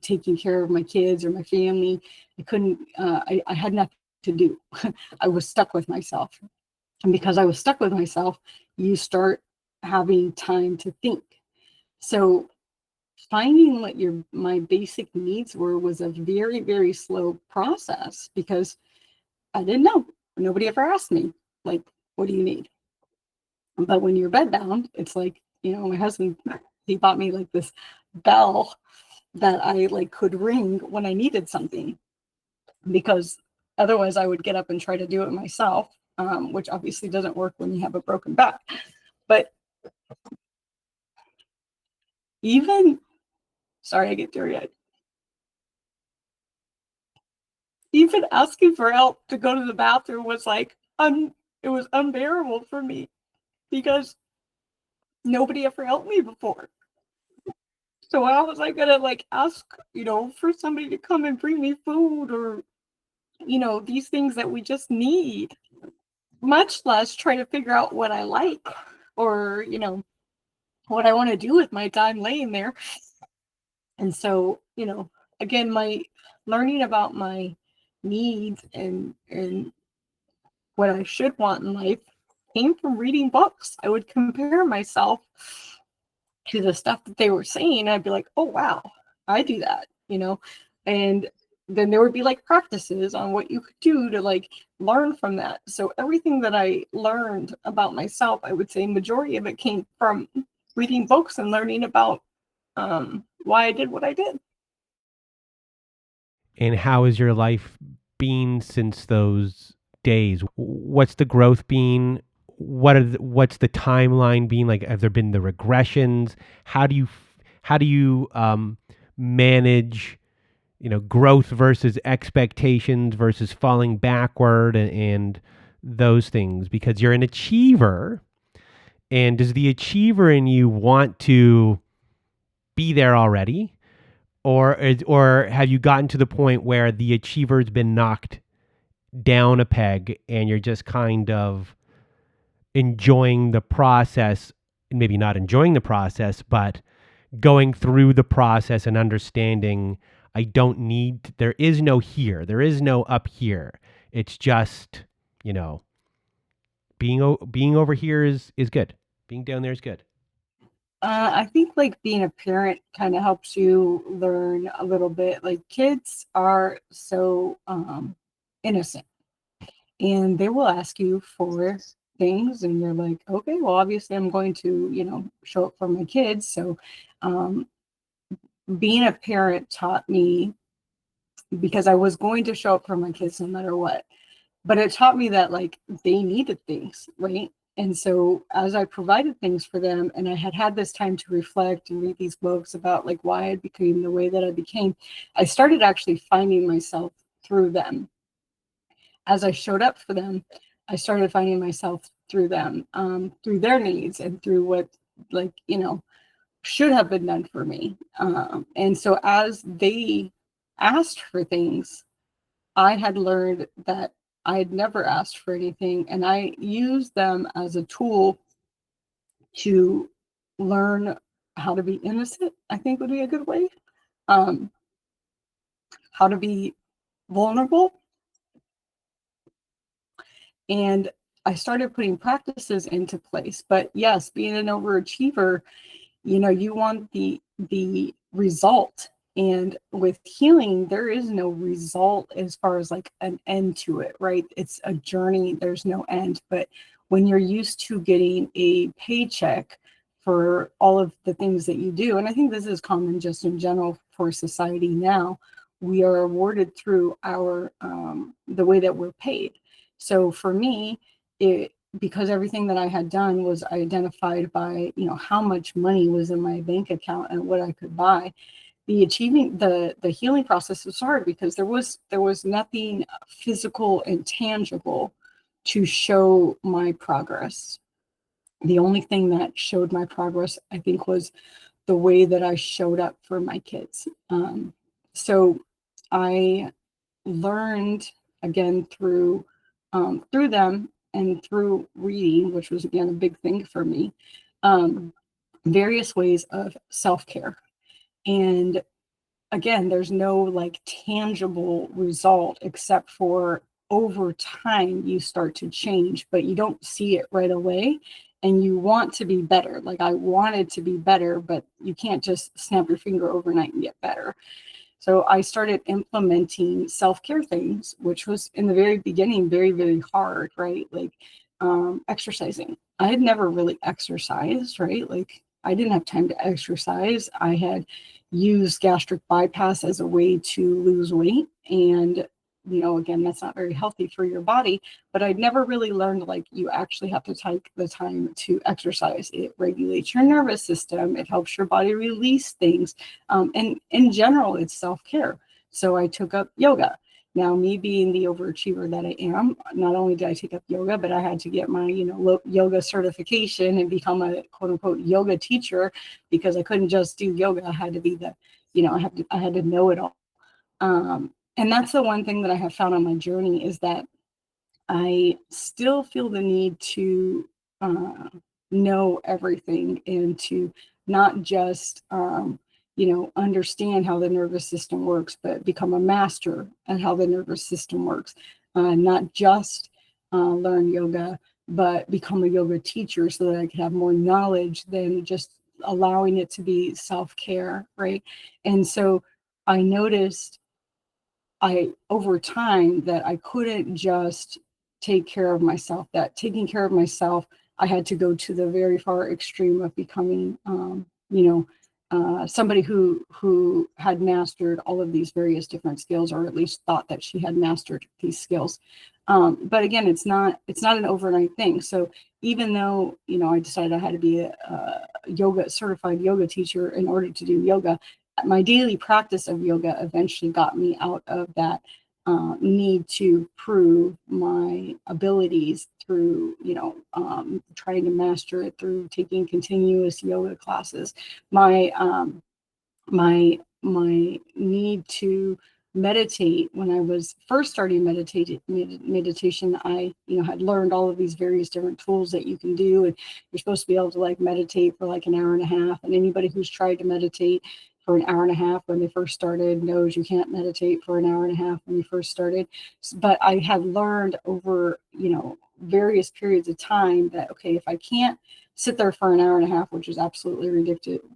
B: taking care of my kids or my family. I couldn't, I had nothing to do. I was stuck with myself. And because I was stuck with myself, you start having time to think. So finding what my basic needs was a very, very slow process because I didn't know. Nobody ever asked me, like, what do you need? But when you're bedbound, it's like, my husband, he bought me like this bell that I like could ring when I needed something, because otherwise I would get up and try to do it myself, which obviously doesn't work when you have a broken back. But even, sorry, I get teary-eyed. Even asking for help to go to the bathroom was like, it was unbearable for me because nobody ever helped me before. So how was I gonna like ask, for somebody to come and bring me food or, these things that we just need, much less try to figure out what I like or, what I want to do with my time laying there. And so, again, my learning about my needs and what I should want in life came from reading books. I would compare myself to the stuff that they were saying. I'd be like, oh, wow, I do that. And then there would be like practices on what you could do to like learn from that. So everything that I learned about myself, I would say majority of it came from reading books and learning about why I did what I did.
A: And how has your life been since those days? What's the growth been? What's the timeline been like? Have there been the regressions? How do you manage growth versus expectations versus falling backward and those things? Because you're an achiever, and does the achiever in you want to be there already? Or have you gotten to the point where the achiever's been knocked down a peg and you're just kind of enjoying the process, maybe not enjoying the process, but going through the process and understanding there is no here, there is no up here. It's just, you know, being over here is good. Being down there is good.
B: I think like being a parent kind of helps you learn a little bit. Like kids are so innocent, and they will ask you for things, and you're like, okay, well, obviously I'm going to, show up for my kids. So um, being a parent taught me, because I was going to show up for my kids no matter what. But it taught me that like they needed things, right? And so as I provided things for them and I had this time to reflect and read these books about like why I became the way that I became, I started actually finding myself through them. As I showed up for them, I started finding myself through them, through their needs and through what, like, should have been done for me. And so as they asked for things, I had learned that I had never asked for anything, and I used them as a tool to learn how to be innocent, I think would be a good way. Um, how to be vulnerable. And I started putting practices into place. But yes, being an overachiever, you want the result, and with healing there is no result as far as like an end to it, right? It's a journey, there's no end. But when you're used to getting a paycheck for all of the things that you do, and I think this is common just in general for society now, we are awarded through our the way that we're paid. So for me, it because everything that I had done was identified by, how much money was in my bank account and what I could buy. The healing process was hard because there was nothing physical and tangible to show my progress. The only thing that showed my progress, I think, was the way that I showed up for my kids. So I learned again through them and through reading, which was again a big thing for me, um, various ways of self-care. And again, there's no like tangible result except for over time you start to change, but you don't see it right away. And you want to be better. Like I wanted to be better, but you can't just snap your finger overnight and get better. So I started implementing self-care things, which was in the very beginning very, very hard, right? Like exercising. I had never really exercised, right? Like I didn't have time to exercise. I had used gastric bypass as a way to lose weight. And, again, that's not very healthy for your body. But I'd never really learned like you actually have to take the time to exercise. It regulates your nervous system, it helps your body release things. And in general, it's self care. So I took up yoga. Now, me being the overachiever that I am, not only did I take up yoga, but I had to get my, yoga certification and become a quote unquote yoga teacher, because I couldn't just do yoga. I had to be the, I had to know it all. And that's the one thing that I have found on my journey is that I still feel the need to know everything and to not just, understand how the nervous system works, but become a master at how the nervous system works. Not just learn yoga, but become a yoga teacher so that I can have more knowledge than just allowing it to be self care, right? And so I noticed over time that I couldn't just take care of myself, that taking care of myself, I had to go to the very far extreme of becoming, somebody who had mastered all of these various different skills, or at least thought that she had mastered these skills. But again, it's not an overnight thing. So even though, I decided I had to be a yoga certified yoga teacher in order to do yoga, my daily practice of yoga eventually got me out of that need to prove my abilities through, trying to master it through taking continuous yoga classes. My need to meditate. When I was first starting meditation, I had learned all of these various different tools that you can do, and you're supposed to be able to like meditate for like an hour and a half. And anybody who's tried to meditate for an hour and a half when they first started knows you can't meditate for an hour and a half when you first started. But I had learned over various periods of time that, okay, if I can't sit there for an hour and a half, which is absolutely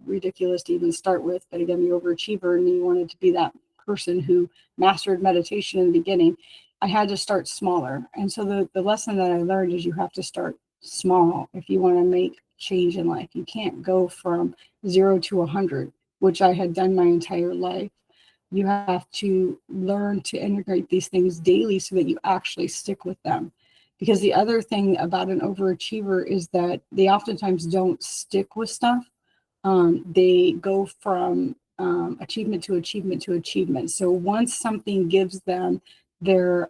B: ridiculous to even start with. But again, the overachiever and me wanted to be that person who mastered meditation in the beginning. I had to start smaller. And so the lesson that I learned is you have to start small if you want to make change in life. You can't go from 0 to 100, which I had done my entire life. You have to learn to integrate these things daily so that you actually stick with them. Because the other thing about an overachiever is that they oftentimes don't stick with stuff. They go from achievement to achievement to achievement. So once something gives them their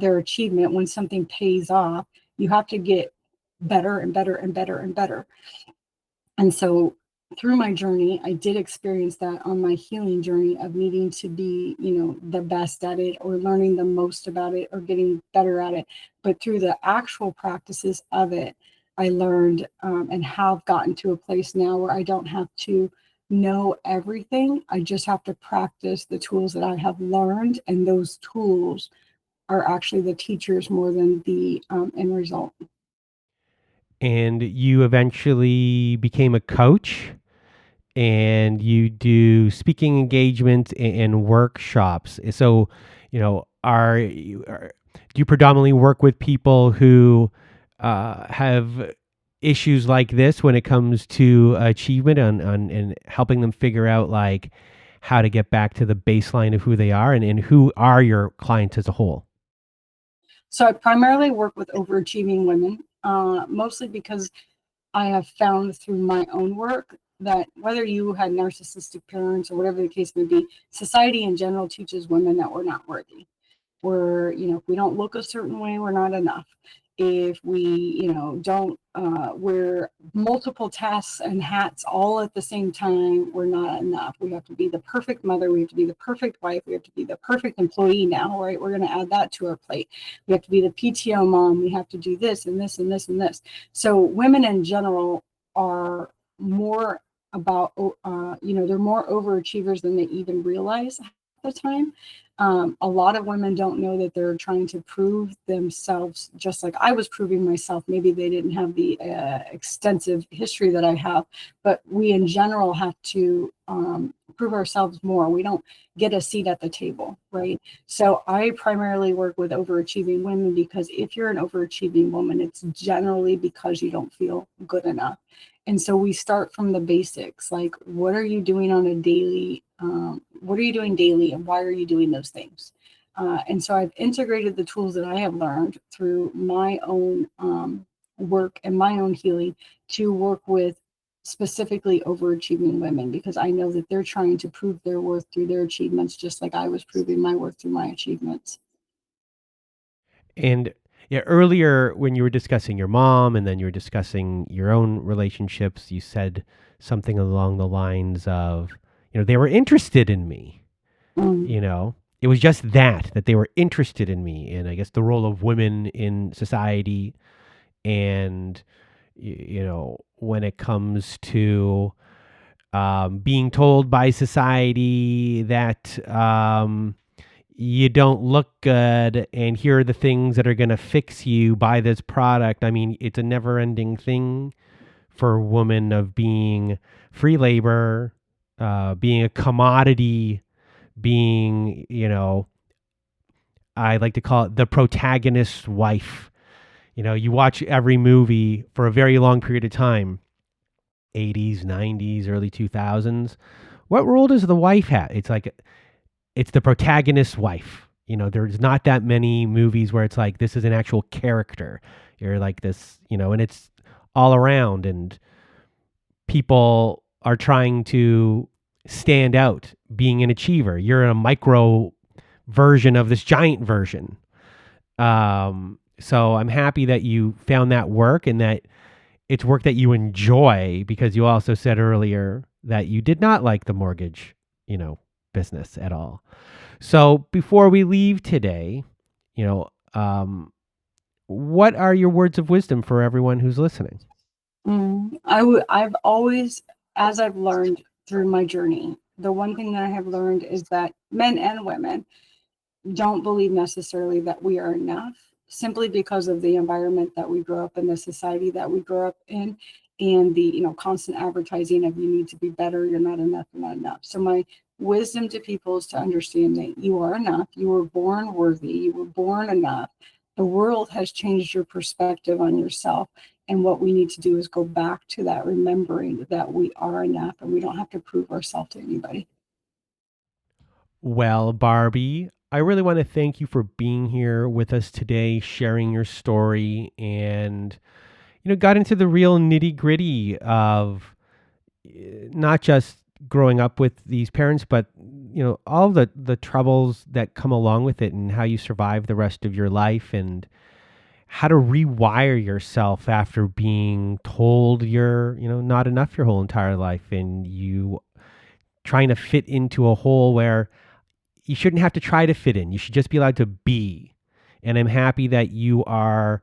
B: achievement, when something pays off, you have to get better and better and better and better. And so through my journey, I did experience that on my healing journey of needing to be, the best at it, or learning the most about it, or getting better at it. But through the actual practices of it, I learned and have gotten to a place now where I don't have to know everything. I just have to practice the tools that I have learned. And those tools are actually the teachers more than the end result.
A: And you eventually became a coach, and you do speaking engagements and workshops. So, do you predominantly work with people who have issues like this when it comes to achievement and helping them figure out like how to get back to the baseline of who they are, and who are your clients as a whole?
B: So I primarily work with overachieving women, mostly because I have found through my own work that whether you had narcissistic parents or whatever the case may be, society in general teaches women that we're not worthy. If we don't look a certain way, we're not enough. If we, don't wear multiple tasks and hats all at the same time, we're not enough. We have to be the perfect mother. We have to be the perfect wife. We have to be the perfect employee now, right? We're going to add that to our plate. We have to be the PTO mom. We have to do this and this and this and this. So women in general are more about, they're more overachievers than they even realize at the time. A lot of women don't know that they're trying to prove themselves, just like I was proving myself. Maybe they didn't have the extensive history that I have, but we in general have to prove ourselves more. We don't get a seat at the table, right? So I primarily work with overachieving women, because if you're an overachieving woman, it's generally because you don't feel good enough. And so we start from the basics, like what are you doing on a daily, what are you doing daily, and why are you doing those things? And so I've integrated the tools that I have learned through my own work and my own healing to work with specifically overachieving women, because I know that they're trying to prove their worth through their achievements, just like I was proving my worth through my achievements.
A: And yeah, earlier when you were discussing your mom and then you were discussing your own relationships, you said something along the lines of, they were interested in me.
B: Mm.
A: It was just that they were interested in me, and I guess the role of women in society, and when it comes to being told by society that you don't look good, and here are the things that are going to fix you, buy this product. I mean, it's a never ending thing for women of being free labor, being a commodity, being, I like to call it the protagonist's wife. You watch every movie for a very long period of time, 80s, 90s, early 2000s. What role does the wife have? It's the protagonist's wife. There's not that many movies where it's like this is an actual character. You're like this, and it's all around, and people are trying to stand out, being an achiever. You're a micro version of this giant version. So I'm happy that you found that work, and that it's work that you enjoy, because you also said earlier that you did not like the mortgage, business at all. So before we leave today, what are your words of wisdom for everyone who's listening?
B: I've always, as I've learned through my journey, the one thing that I have learned is that men and women don't believe necessarily that we are enough, simply because of the environment that we grow up in, the society that we grow up in, and the constant advertising of you need to be better, you're not enough, you're not enough. So my wisdom to people is to understand that you are enough, you were born worthy, you were born enough. The world has changed your perspective on yourself, and what we need to do is go back to that, remembering that we are enough and we don't have to prove ourselves to anybody.
A: Well, Barbie, I really want to thank you for being here with us today, sharing your story, and got into the real nitty gritty of not just growing up with these parents, but all the troubles that come along with it, and how you survive the rest of your life, and how to rewire yourself after being told you're not enough your whole entire life, and you trying to fit into a hole where you shouldn't have to try to fit in. You should just be allowed to be. And I'm happy that you are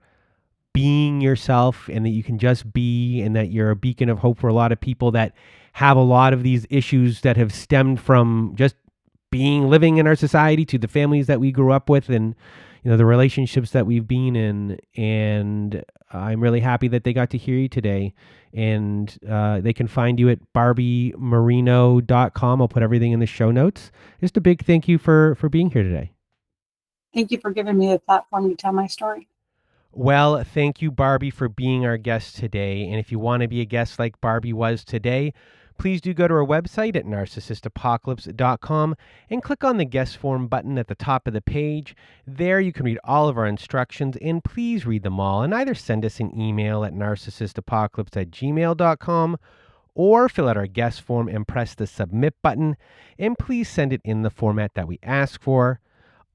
A: being yourself, and that you can just be, and that you're a beacon of hope for a lot of people that have a lot of these issues that have stemmed from just living in our society, to the families that we grew up with, and the relationships that we've been in. And I'm really happy that they got to hear you today, and they can find you at barbiemarino.com. I'll put everything in the show notes. Just a big thank you for being here today.
B: Thank you for giving me a platform to tell my story.
A: Well, thank you, Barbie, for being our guest today. And if you want to be a guest like Barbie was today, please do go to our website at narcissistapocalypse.com and click on the guest form button at the top of the page. There you can read all of our instructions, and please read them all, and either send us an email at narcissistapocalypse@gmail.com, or fill out our guest form and press the submit button, and please send it in the format that we ask for.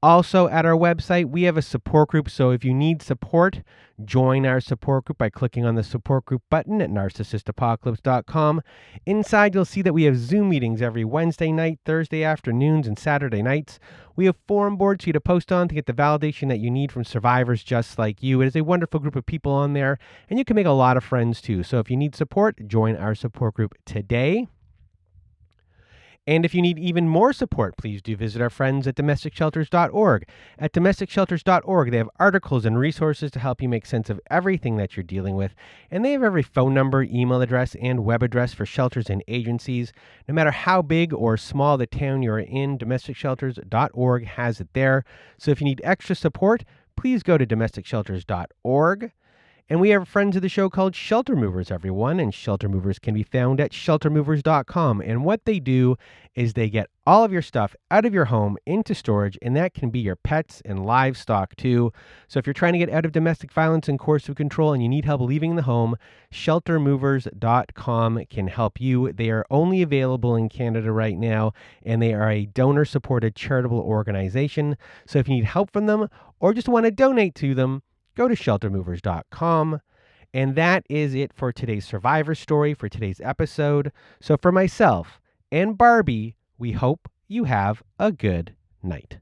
A: Also, at our website, we have a support group. So if you need support, join our support group by clicking on the support group button at narcissistapocalypse.com. Inside, you'll see that we have Zoom meetings every Wednesday night, Thursday afternoons, and Saturday nights. We have forum boards for you to post on to get the validation that you need from survivors just like you. It is a wonderful group of people on there, and you can make a lot of friends too. So if you need support, join our support group today. And if you need even more support, please do visit our friends at domesticshelters.org. At domesticshelters.org, they have articles and resources to help you make sense of everything that you're dealing with. And they have every phone number, email address, and web address for shelters and agencies. No matter how big or small the town you're in, domesticshelters.org has it there. So if you need extra support, please go to domesticshelters.org. And we have friends of the show called Shelter Movers, everyone. And Shelter Movers can be found at sheltermovers.com. And what they do is they get all of your stuff out of your home into storage, and that can be your pets and livestock too. So if you're trying to get out of domestic violence and coercive control and you need help leaving the home, sheltermovers.com can help you. They are only available in Canada right now, and they are a donor-supported charitable organization. So if you need help from them or just want to donate to them, go to sheltermovers.com. And that is it for today's survivor story, for today's episode. So for myself and Barbie, we hope you have a good night.